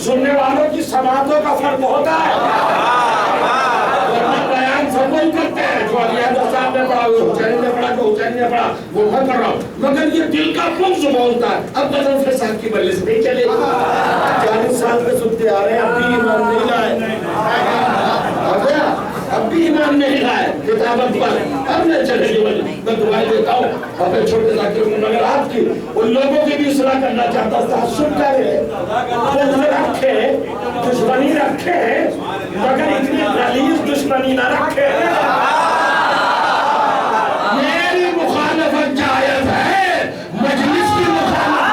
سننے والوں کی سماعتوں کا فرق ہوتا ہے. بیان سب وہی کرتے ہیں جو علی حضرت صاحب نے پڑھا، حسین نے پڑھا، جو حسین نے پڑھا وہ میں پڑھ رہا ہوں، مگر یہ دل کا لفظ بولتا ہے. اب بدر سے صاحب کی مجلس نہیں چلے گی. 40 سال پہ سنتے آ رہے ہیں، اب بھی ایمان نہیں لائے. اب بھی ایمان نہیں لائے کتابت پر. اب نہیں چلے گی مجلس. میں دعائیں دیتا ہوں اپنے چھوٹے ذاکر مگر آپ کی ان لوگوں کی بھی اصلاح کرنا چاہتا ہوں. تعصب کرے، بغض رکھے، دشمنی رکھے، مگر اتنی غلیظ دشمنی نہ رکھے. میری مخالفت جائز ہے، مجلس کی مخالفت.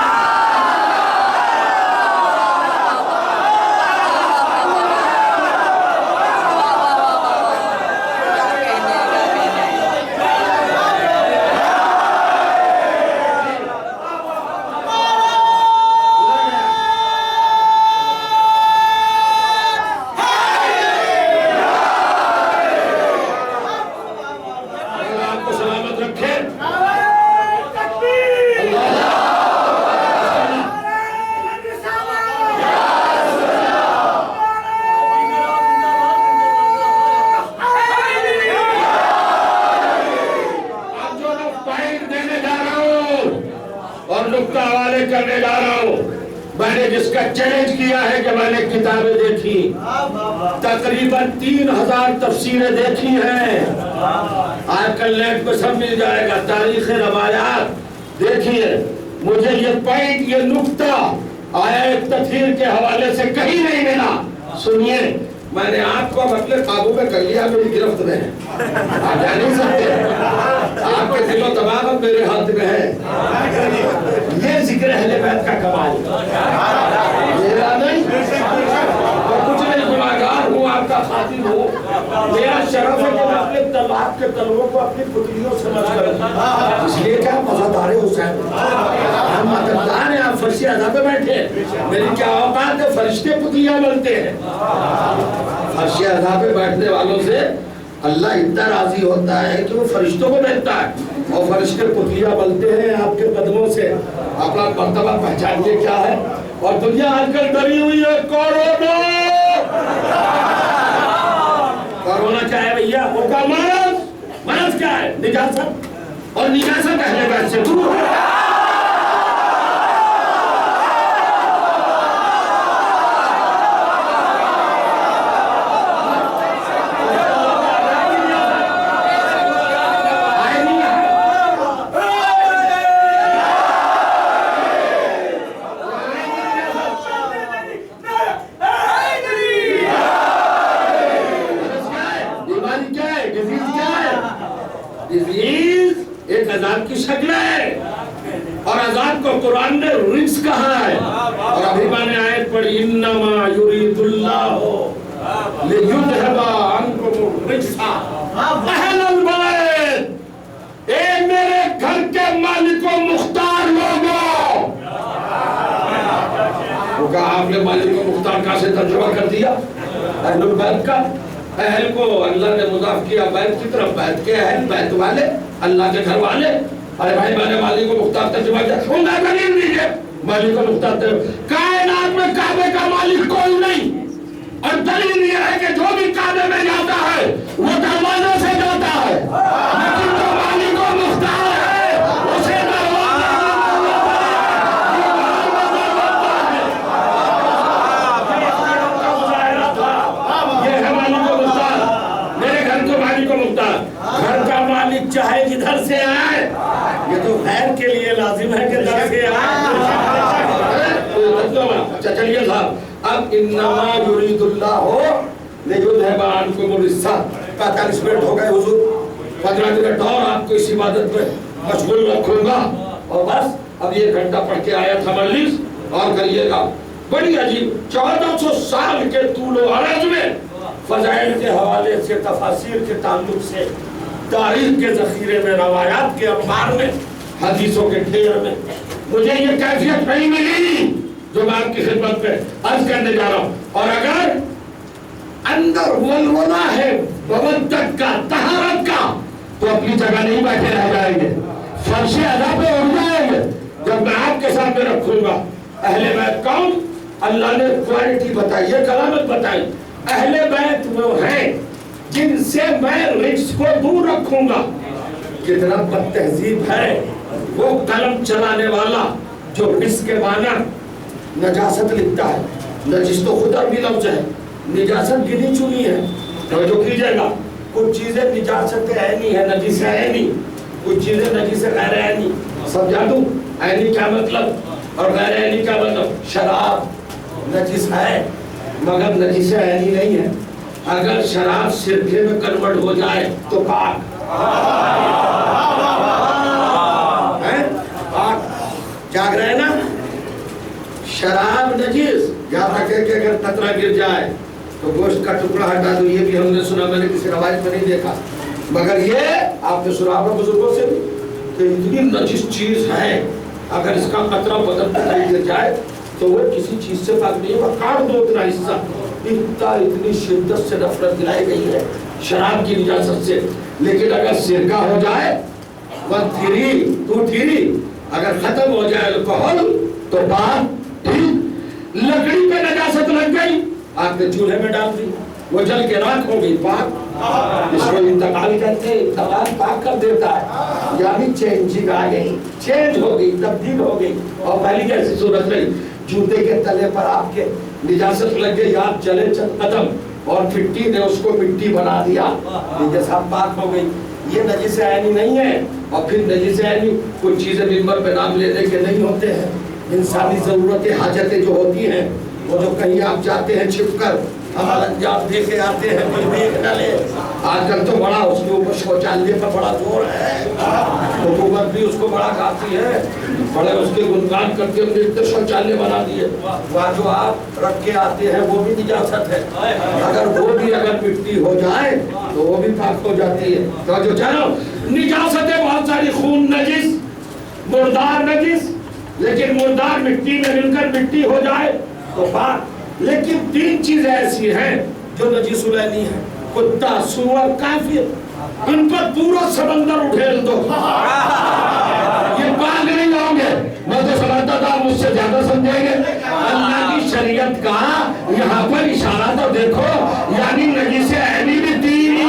میں نے جس کا چیلنج کیا ہے کہ میں نے کتابیں دیکھی، تقریباً 3000 تفسیریں دیکھی ہیں، آج کل نیٹ پہ سب مل جائے گا، تاریخ روایات دیکھیے، مجھے یہ پوائنٹ، یہ نقطہ آیت تطہیر کے حوالے سے کہیں نہیں ملا۔ سنیے، میں نے آپ کو اپنے قابو میں کر لیا، میری گرفت میں ہے، آپ جا نہیں سکتے، آپ کے دل و دماغ اب میرے ہاتھ میں ہے۔ یہ ذکر اہل بیت کا کمال، میرا نہیں، میں کچھ نہیں، گناہگار ہوں، آپ کا خاطر ہوں، میرا شرف ہے کہ میں اپنے طلاق کے تلووں کو اپنی پتلیوں سے مت کروں، اس لیے کیا مزادار حسین، ہم مددگار ہیں، آپ فرشی اعضا پہ بیٹھے، میری کیا اوقات ہے، فرشتے پتلیاں بنتے ہیں۔ فرشی اعضا پہ بیٹھنے والوں سے اللہ اتنا راضی ہوتا ہے کہ وہ فرشتوں کو ملتا ہے، اور فرشتے پتلیاں بنتے ہیں آپ کے قدموں سے۔ اپنا مرتبہ پہچانیے کیا ہے، اور دنیا آج کل ڈری ہوئی ہے، کورونا کیا ہے بھیا؟ وہ کا مرض کیا ہے؟ نجاست، اور نجاست اہل بیت سے دور ہے۔ ایک عذاب کی شکل ہے، اور عذاب کو قرآن نے رجس کہا ہے، اور ابھی میں نے آیت پڑھی، انما یرید اللہ لیذھب عنکم الرجس اہل البیت، اے میرے گھر کے مالک و مختار لوگوں۔ وہ کہا آپ نے مالک و مختار کا سے ترجمہ کر دیا، اہل البیت کا، اہل کو اللہ نے مضاف کیا بیت کی طرف، بیت کے اہل، بیت والے، اللہ کے گھر والے۔ ارے بھائی میں نے مالک و مختار ترجمہ کیا، سننا دلیل دیجئے، مالک و مختار ترجمہ، کائنات میں کعبے کا مالک کوئی نہیں، اور دلیل یہ ہے کہ جو بھی کعبے میں جاتا ہے وہ دروازوں سے جاتا ہے، لیکن جو مالک و مختار ہے اسے گھر کا مالک چاہے جدھر سے آئے، یہ تو خیر کے لیے لازم ہے کہ در سے آئے۔ اچھا چلیے صاحب، اب انما یرید اللہ لیذھب عنکم الرجس، 45 منٹ ہو گئے حضور، 15 منٹ اور آپ کو اس عبادت میں مشغول رکھوں گا، اور بس اب یہ گھنٹہ پڑھ کے آیا تھا مجلس، اور کریے گا بڑی عجیب، 1400 سال کے طول و عرض میں فضائل کے حوالے سے، تفاسیر کے تعلق سے، تاریخ کے ذخیرے میں، روایات کے انبار میں، حدیثوں کے ڈھیر میں مجھے یہ کیفیت نہیں ملی جو میں آپ کی خدمت میں عرض کرنے جا رہا ہوں۔ اور اگر اندر ولولہ ہے مودت کا، طہارت کا، تو اپنی جگہ نہیں بیٹھے رہ جائیں گے، فرش اعضا پہ اٹھ جائیں گے جب میں آپ کے سامنے رکھوں گا۔ اہل بیت کون؟ اللہ نے کوالٹی بتائی ہے، کرامت بتائی، اہل بیت وہ ہیں جن سے میں رجس کو دور رکھوں گا۔ کتنا بد تہذیب ہے وہ قلم چلانے والا جو رجس کے معنی نجاست لکھتا ہے، نجس تو خود عربی لفظ ہے، نجاست گنی چنی ہے، توجہ کیجئے گا، کچھ چیزیں نجاست عینی ہے، نجس عینی، کچھ چیزیں نجس غیر عینی، سمجھا دوں عینی کیا مطلب اور غیر عینی کیا مطلب۔ شراب نجس ہے مگر نجس عینی نہیں ہے، اگر شراب سرکے میں کنورٹ ہو جائے تو پاک، جاگ رہے نا۔ شراب نجس، یاد رکھے کہ اگر قطرہ گر جائے تو گوشت کا ٹکڑا ہٹا دو، یہ بھی ہم نے سنا، میں نے کسی روایت میں نہیں دیکھا، مگر یہ آپ نے سنا اپنے بزرگوں سے بھی کہ اتنی نجس چیز ہے، اگر اس کا قطرہ بدن پر نہیں گر جائے تو وہ کسی چیز سے پاک نہیں ہے، کاٹ دو اتنا حصہ۔ اتنی شدت سے نفرت دلائی گئی ہے شراب کی نجاست سے، لیکن اگر سرکہ ہو جائے، 1 3 2 3 اگر ختم ہو جائے الکحل تو پاک، لکڑی پہ نجاست لگ گئی، آپ نے چولہے میں ڈال دی، وہ جل کے راکھ ہو گئی، پاک۔ اس کو انتقال کہتے ہیں، انتقال پاک کر دیتا ہے، یعنی چینجنگ آ گئی، چینج ہو گئی، تبدیل ہو گئی۔ اور پہلی کیسی صورت رہی، جوتے کے تلے پر آپ کے نجاست لگ گئی، آپ چلے چند قدم اور مٹی نے اس کو مٹی بنا دیا، یہ سب پاک ہو گئی۔ یہ نجس عینی نہیں ہے۔ اور پھر نجس عینی کچھ چیزیں منبر پہ نام لے لے کے نہیں ہوتے ہیں، انسانی ضرورتیں حاجتیں جو ہوتی ہیں، وہ جو کہیں آپ جاتے ہیں چھپ کر ہمارا انجام دے کے آتے ہیں، کوئی دیکھ نہ لے۔ آج کل تو بڑا اس کے اوپر شوچالیہ پر بڑا زور ہے، حکومت بھی اس کو بڑا کھاتی ہے، بڑے اس کے گنگان کر کے انہیں اتنے شوچالیہ بنا دیے، وہاں جو آپ رکھ کے آتے ہیں وہ بھی نجاست ہے، اگر وہ بھی اگر مٹی ہو جائے تو وہ بھی پاک ہو جاتی ہے۔ تو جو چلو نجاستیں بہت ساری، خون نجس، مردار نجس، لیکن مردار مٹی میں مل کر مٹی ہو جائے تو پاک۔ لیکن تین چیزیں ایسی ہیں جو نجس العینی ہیں، کتا، سور، کافر، ان پر پورا سمندر اٹھیل دو، یہ پاک نہیں ہوں گے۔ میں تو سمجھتا تھا مجھ سے زیادہ سمجھیں گے۔ اللہ کی شریعت کا یہاں پر اشارہ تو دیکھو، یعنی نجس عینی بھی تین ہی ہے۔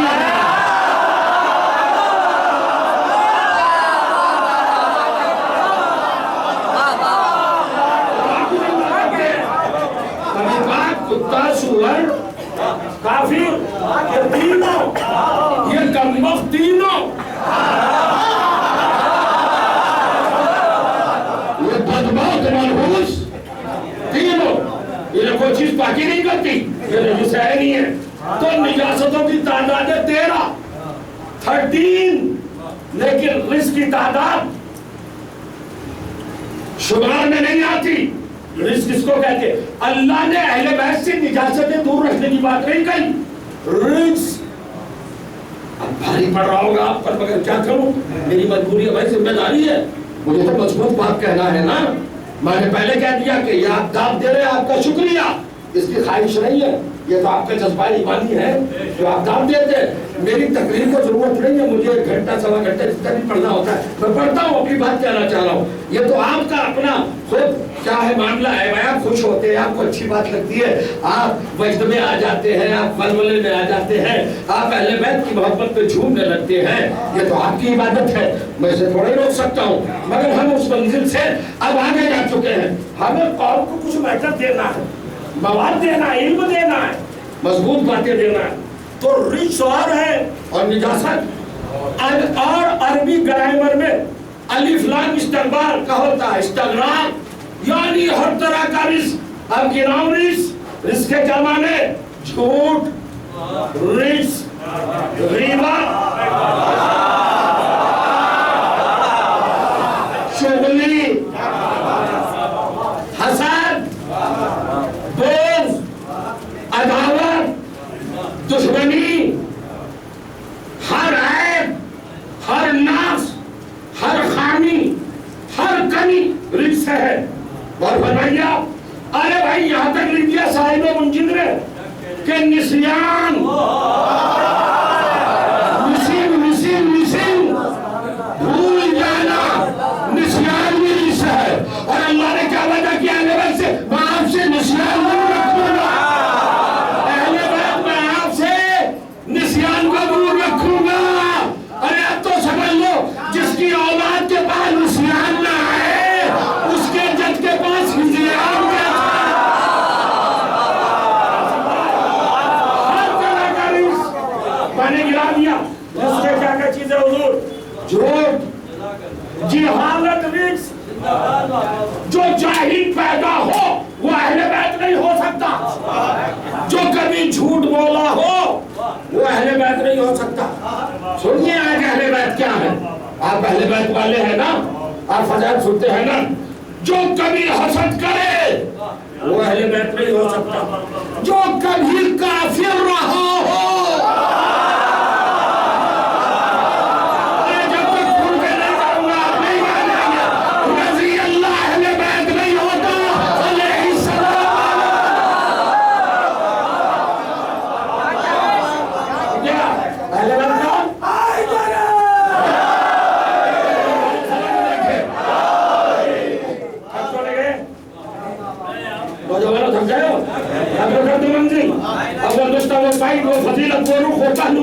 کتا، سور، کافر، یہ تینوں، یہ کمبخت تینوں، یہ بدبخت منحوس تینوں، یہ کوئی چیز پاکی نہیں کرتی، یہ نجس عینی ہے۔ تو نجاستوں کی تعداد ہے 13، لیکن رزق کی تعداد شمار میں نہیں آتی۔ رزق کس کو کہتے ہیں؟ اللہ نے اہل بیت سے نجاستیں دور رکھنے کی بات نہیں کہی۔ رزق اب بھاری پڑ رہا ہوگا آپ پر، مگر کیا کروں، میری مجبوری ہے بھائی، ذمہ داری ہے، مجھے تو مضبوط بات کہنا ہے نا۔ میں نے پہلے کہہ دیا کہ یہ آپ داد دے رہے ہیں، آپ کا شکریہ، اس کی خواہش نہیں ہے، یہ تو آپ کا جذبہ ایمانی ہے جو آپ داد دیتے ہیں۔ میری تقریر کو ضرورت نہیں ہے، مجھے 1 گھنٹہ سوا گھنٹہ جتنا بھی پڑھنا ہوتا ہے میں پڑھتا ہوں، اپنی بات کہنا چاہ رہا ہوں۔ یہ تو آپ کا اپنا خود کیا ہے معاملہ ہے، میں آپ خوش ہوتے ہیں، آپ کو اچھی بات لگتی ہے، آپ وجد میں آ جاتے ہیں، آپ ولولے میں آ جاتے ہیں، آپ اہل بیت کی محبت پہ جھومنے لگتے ہیں، یہ تو آپ کی عبادت ہے، میں اسے تھوڑا ہی روک سکتا ہوں۔ مگر ہم اس منزل سے اب آگے جا چکے ہیں، ہمیں قوم کو کچھ میٹر دینا ہے، مواد دینا ہے، علم دینا ہے، مضبوط باتیں دینا ہے۔ تو رجس اور ہے اور نجاست اور عربی گرامر میں الف لام استقبال کا ہوتا ہے، استغراق یعنی ہر طرح کا رزق۔ اب گناؤں رزق، رزق کے کیا معنی؟ جھوٹ، رزق، غیبت، چغلی، حسد، بغض، عداوت، دشمنی، ہر عیب، ہر نقص، ہر خامی، ہر کمی رجس ہے۔ اور فرمائیے ارے بھائی یہاں تک لکھ دیا صاحب منجد نے کہ نسیان، بھول جانا، نسیان بھی رجس ہے۔ اور اللہ نے کیا وعدہ کیا اہل بیت سے؟ میں آپ سے نسیان نہیں رکھوں گا، اہل بیت میں آپ سے نسیان کو دور رکھوں گا۔ ارے اب تو سمجھ لو، جس کی اولاد کے پاس نسیان نہ آئے اس کے جد کے پاس ہجران ہے۔ ہر طرح کا رزق میں نے گرا دیا۔ رزق کے کیا کیا چیزیں حضور؟ جھوٹ، جہالت رزق، جو جاہل پیدا ہو وہ اہل بیت نہیں ہو سکتا، جو کبھی جھوٹ بولا ہو وہ اہل بیت نہیں ہو سکتا۔ سنیے آج اہل بیت کیا ہے، آپ اہل بیت والے ہیں نا، آپ فضائل سنتے ہیں نا۔ جو کبھی حسد کرے وہ اہل بیت نہیں ہو سکتا، جو کبھی کافر رہا ہو فضیلت وہ رخ ہوتا ہے وہ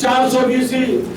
420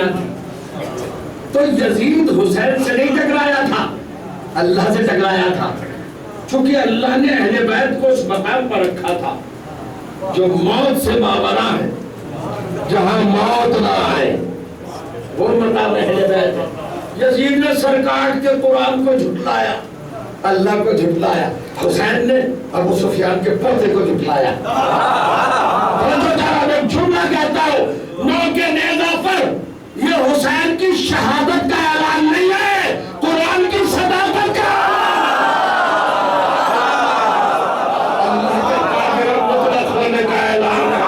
دشمنیاں تھی. تو یزید حسین سے نہیں ٹکرایا تھا, اللہ سے ٹکرایا تھا, چونکہ اللہ نے اہل بیت کو اس مقام پر رکھا تھا جو موت سے ماورا ہے, جہاں موت نہ آئے, وہ مقام اہل بیت ہے. یزید نے سر کاٹ کے قرآن کو جھٹلایا, اللہ کو جھٹلایا. حسین نے ابو سفیان کے پوتے کو جھٹلایا. میں جھوٹا کہتا ہوں, نو کے نیزہ پر یہ حسین کی شہادت کا اعلان نہیں ہے, قرآن کی صداقت کا. اللہ کے کافر مطلق ہونے کا اعلان ہے.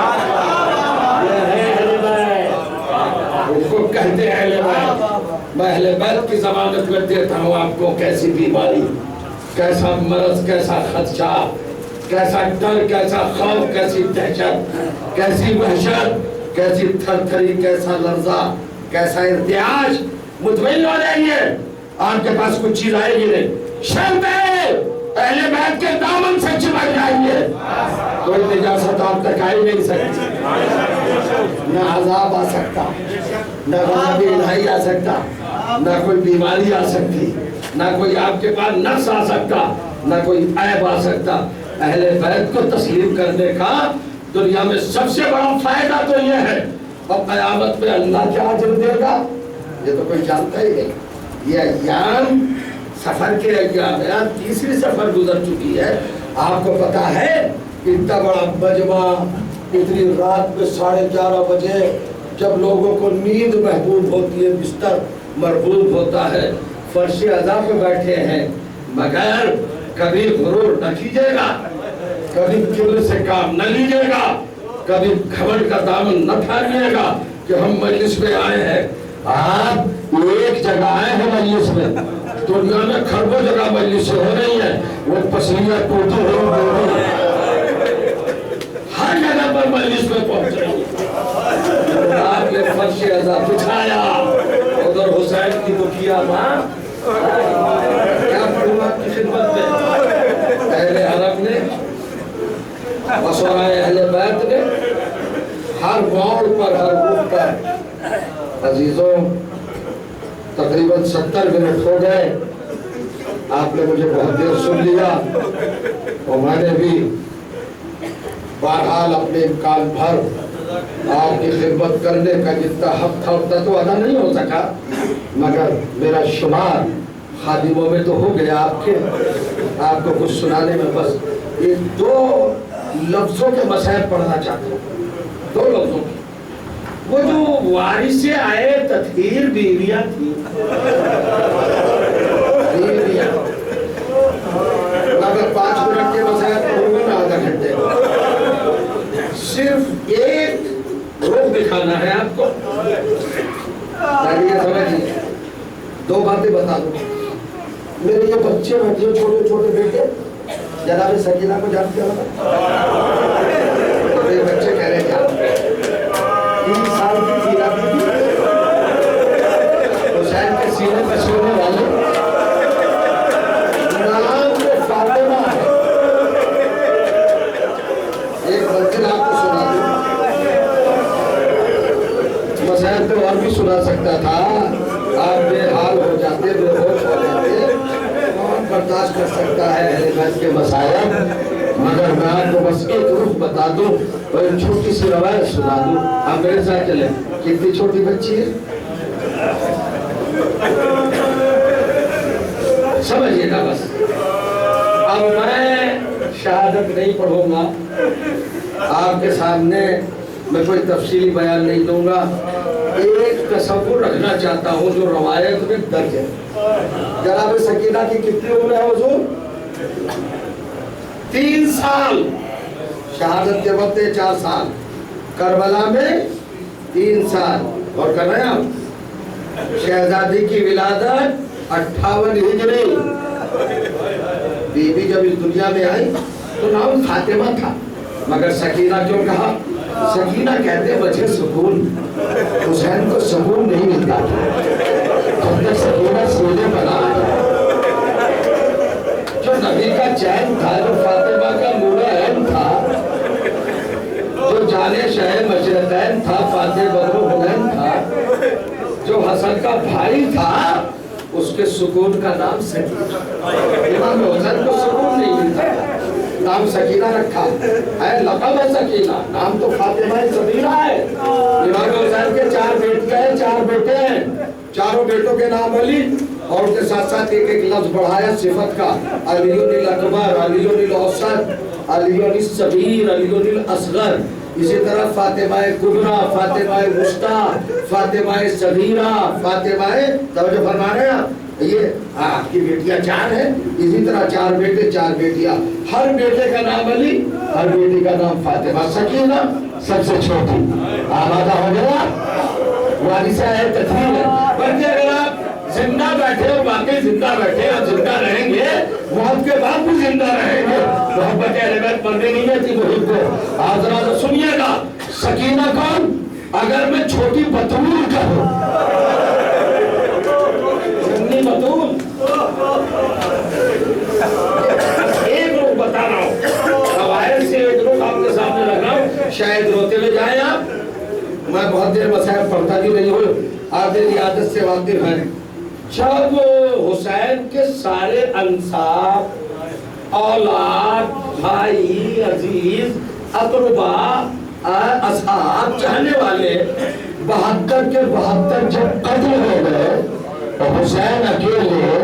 یہ ہے اہل بیت, اس کو کہتے ہیں اہل بیت. میں اہل بیت کی ضمانت میں دیتا ہوں آپ کو, کیسی بیماری, کیسا مرض, کیسا خدشہ, کیسا ڈر, کیسا خوف, کیسی دہشت, کیسی وحشت, کیسی تھر تھری, کیسا لرزہ, کیسا ارتعاش. مطمئن ہو جائیے, آپ کے پاس کچھ چیز آئے گی نہیں. شرط ہے اہل بیت کے دامن سے چمٹ جائیے, کوئی نجاست آپ تک آئی نہیں سکتی, نہ عذاب آ سکتا, نہ غضب الہی آ سکتا, نہ کوئی بیماری آ سکتی, نہ کوئی آپ کے پاس نقص آ سکتا, نہ کوئی عیب آ سکتا. اہل بیت کو تسلیم کرنے کا دنیا میں سب سے بڑا فائدہ تو یہ ہے. اور قیامت میں اللہ کیا اجر دے گا یہ تو کوئی جانتا ہی نہیں. یہ ایام سفر کے ایام ہے, تیسری سفر گزر چکی ہے. آپ کو پتا ہے اتنا بڑا مجمع, اتنی رات میں 11:30 بجے جب لوگوں کو نیند محبوب ہوتی ہے, بستر مربوط ہوتا ہے, فرش عزا پہ بیٹھے ہیں, مگر کبھی غرور نہ کیجیے گا, کبھی کبر سے کام نہ لیجیے گا, کبھی گھمنڈ کا دامن نہ تھامیے گا کہ ہم مجلس میں آئے ہیں. آپ ایک جگہ آئے ہیں مجلس میں, دنیا میں کھربوں جگہ مجلس ہو رہی ہے, وہ پسلیاں ٹوٹی ہوئی ہر جگہ پر مجلس میں پہنچ رہی ہے. آپ نے فرش عزا بچھایا, ادھر حسین کی دکھیا ماں کیا معلومات کی خدمت میں اہل حرم نے, مسورائے اہل بیت نے ہر موڑ پر, ہر روح پر. عزیزوں, تقریباً 70 منٹ ہو گئے, آپ نے مجھے بہت دیر سن لیا, اور میں نے بھی بہرحال اپنے امکان بھر آپ کی خدمت کرنے کا جتنا حق تھا اتنا تو ادا نہیں ہو سکا, مگر میرا شمار خادموں میں تو ہو گیا آپ کے. آپ کو کچھ سنانے میں بس ایک 2 لفظوں کے مسائل پڑھنا چاہتا ہوں, 2 لفظوں کی. وہ جو وارث آئے تطہیر بیویاں تھیں, اگر 5 منٹ کے مسائل پڑھوں گا نا آدھا گھنٹے, صرف ایک روح دکھانا ہے آپ کو. سمجھیے 2 باتیں بتا دوں. میرے یہ بچے بیٹھے چھوٹے چھوٹے بیٹے, جناب سکینہ کو جانتے ہو, میرے بچے کہہ رہے ہیں 3 سال کی زیرہ بی بی, حسین کے سینے پہ سونے والے, نام میں فاطمہ ہے. ایک منزل آپ کو سنا دوں, مسائل تو اور بھی سنا سکتا تھا, آپ بے حال ہو جاتے, بے ہوش ہو جاتے. کون برداشت کر سکتا ہے اہل بیت کے مسائل, مگر میں آپ کو بس ایک رخ بتا دوں اور ایک چھوٹی سی روایت سنا دوں. آپ میرے ساتھ چلیں. کتنی چھوٹی بچی ہے سمجھیے گا بس. اب میں شہادت نہیں پڑھوں گا آپ کے سامنے, میں کوئی تفصیلی بیان نہیں دوں گا. ایک تصور رکھنا چاہتا ہوں جو روایت میں درج ہے. جناب سکینہ کی کتنی عمر ہے حضور؟ 3 سال. شہادت کے وقت 4 سال, کربلا میں 3 سال. اور کر رہے ہیں آپ, شہزادی کی ولادت 58 ہجری. بی بی جب اس دنیا میں آئی تو نام فاطمہ تھا, مگر سکینہ کیوں کہا؟ سکینہ کہتے بچے سکون, حسین کو سکون نہیں ملتا جب تک سکینہ سینے بنا آیا. جو نبی کا چین تھا, جو فاطمہ کا نور عین تھا, جو جانے شہ مشرقین تھا, فاتح بدر حنین تھا, حسن کا بھائی تھا، اس کے سکون کا نام سکینہ۔ امام حسین کو سکون نہیں ملتا تھا، نام سکینہ رکھا ہے، لقب ہے سکینہ، نام تو فاطمہ صغیرہ ہے۔ امام حسین کے 4 بیٹے ہیں، 4 بیٹے ہیں، چاروں بیٹوں کے نام علی، اور اس کے ساتھ ساتھ ایک لفظ بڑھایا صفت کا، علی الاکبر، علی الاوسط، علی الصغیر، علی الاصغر۔ اسی طرح فاطمہ کبریٰ، فاطمہ وسطیٰ، فاطمہ صغیرہ، فاطمہ، توجہ فرما رہے ہیں آپ، یہ آپ کی بیٹیاں 4 ہیں، اسی طرح 4 بیٹے 4 بیٹیاں، ہر بیٹے کا نام علی، ہر بیٹی کا نام فاطمہ۔ سکینہ سب سے چھوٹی، آمادہ ہو گیا، وارثہ ہے، تدبیر ہے۔ بلکہ اگر آپ زندہ بیٹھے اور واقعی زندہ بیٹھے اور زندہ رہیں گے، موت کے بعد بھی زندہ رہیں گے، محبت اہل بیت بندے نہیں رہتی محب کو۔ آپ ذرا سنیے گا، سکینہ کون؟ اگر میں چھوٹی بطول کا ہوں، سنی بطول، ایک روح بتا رہا ہوں، قواعد سے ایک روح آپ کے سامنے رکھ رہا ہوں، شاید روتے ہوئے جائیں آپ، میں بہت دیر مسائل پڑھتا بھی نہیں ہوں، آپ میری عادت سے واقف ہیں۔ جب حسین کے سارے انصاب، اولاد، بھائی، عزیز، اقربا، اصحاب، چاہنے والے 72 کے 72 جب قتل ہو گئے تو حسین اکیلے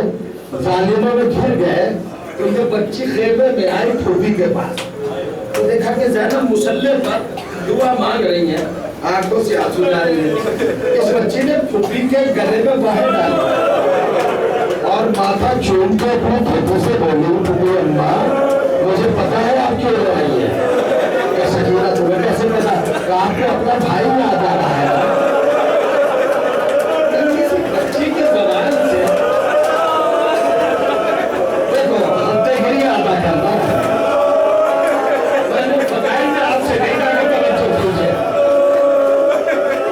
ظالموں میں گھر گئے، تو یہ بچی خیمے میں آئی پھوپھی کے پاس، تو دیکھا کہ زینب مسلح پر دعا مانگ رہی ہیں، آنکھوں سے آنسو جا رہی ہیں۔ اس بچی نے پھوپھی کے گلے میں باہر ڈالی اور ماتھا چوم کے اپنے کھیتوں سے بولی، پھوپھی اماں مجھے پتا ہے آپ کیوں رو رہی ہے۔ کہ سکینہ تمہیں کیسے پتا کہ آپ کو اپنا بھائی یاد آ رہا ہے؟ بچی کے زبان سے دیکھو ہنتے گری آتا کرتا ہے۔ میں نے فضائل میں آپ سے نہیں کہا کہ توجہ کیجیے،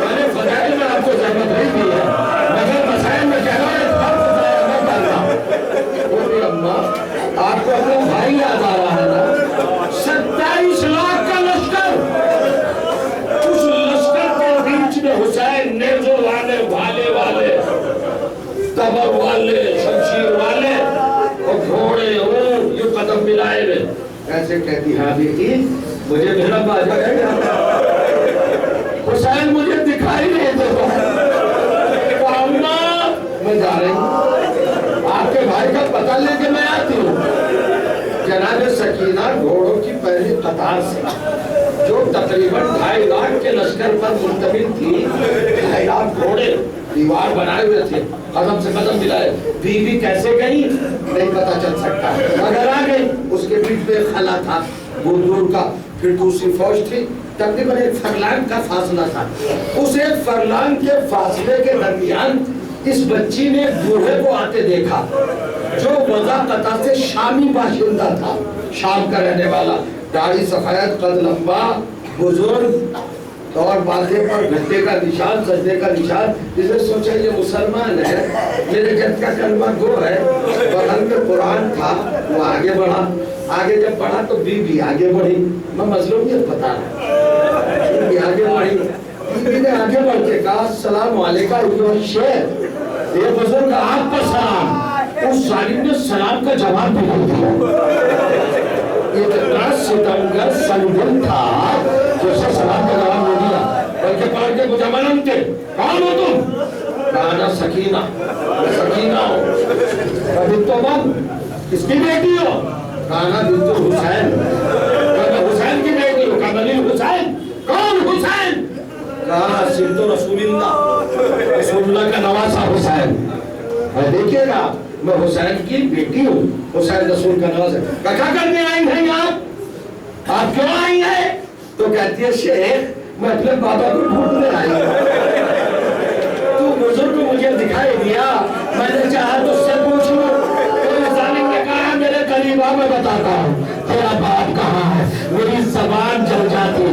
میں نے فضائل میں آپ کو زحمت نہیں دی ہے، مگر مسائل میں کہہ رہا ہوں آپ کو اپنا بھائی یاد آ رہا ہے نا؟ 27 لاکھ کا لشکر، اس لشکر کے بیچ میں حسین نیزو والے، بھالے والے، تبر والے، شمشیر والے، اور گھوڑے اونٹ یہ قدم ملائے ہوئے، ایسے کہتی ہاں بیٹی مجھے میرا باجا ہے، حسین مجھے دکھائی نہیں دیتا، میں جا رہی ہوں، آپ کے بھائی کا پتہ لے کے میں آتی ہوں۔ جناب سکینہ گھوڑوں کی پہلی قطار سے، جو تقریباً 2.5 لاکھ کے لشکر پر منتظر تھی، 2.5 لاکھ گھوڑے دیوار بنائے ہوئے تھے، قدم سے قدم ملائے، بیوی کیسے گئی نہیں پتا چل سکتا، مگر آ گئی۔ اس کے بیچ میں خلا تھا بہت دور کا، پھر دوسری فوج تھی، تقریباً 1 فرلانگ کا فاصلہ تھا۔ اس 1 فرلانگ کے فاصلے کے درمیان اس بچی نے بوڑھے کو آتے دیکھا، جو وضاحت سے شامی باشندہ تھا، شام کا رہنے والا، داڑھی سفید، قد لمبا، بزرگ، اور ماتھے پر گھٹے کا نشان، سجدے کا نشان، جس نے سوچا یہ مسلمان ہے، میرے جد کا کلمہ گو ہے، بغل میں قرآن تھا، وہ آگے بڑھا، آگے جب بڑھا تو بی آگے بڑھی، میں مظلومیت بتا رہا ہوں، آگے بڑھی، بی نے آگے بڑھ کے کہا السلام علیکم ایھا الشیخ، یہ بزرگ آپ کا سلام۔ اس ظالم نے سلام کا جواب بھی نہیں دیا، اتنا ستمگر سنگل تھا جو اسے سلام کا جواب نہیں دیا، بلکہ پڑھ کے مجھے مانتے، کون ہو تم؟ کہا سکینہ، سکینہ ہو، کبھی تو من کس کی بیٹی ہو؟ کہا بنت حسین، کہا حسین کی بیٹی ہو، کہا بنی حسین، کون حسین؟ کہا سبط رسول اللہ، رسول اللہ کا نواسہ حسین، دیکھئے گا میں حسین کی بیٹی ہوں، حسین رسول کا نواسہ۔ کہا کیا کرنے آئی ہیں آپ کیوں آئی ہیں؟ تو کہتی ہے شیخ میں اپنے بابا کو ڈھونڈنے آئی ہوں، تو بزرگ مجھے دکھائی دیا، میں نے چاہا تو اس سے پوچھوں، تو ظالم نے کہا میرے قریب آ میں بتاتا ہوں، تیرا باپ کہاں ہے؟ میری زبان جل جاتی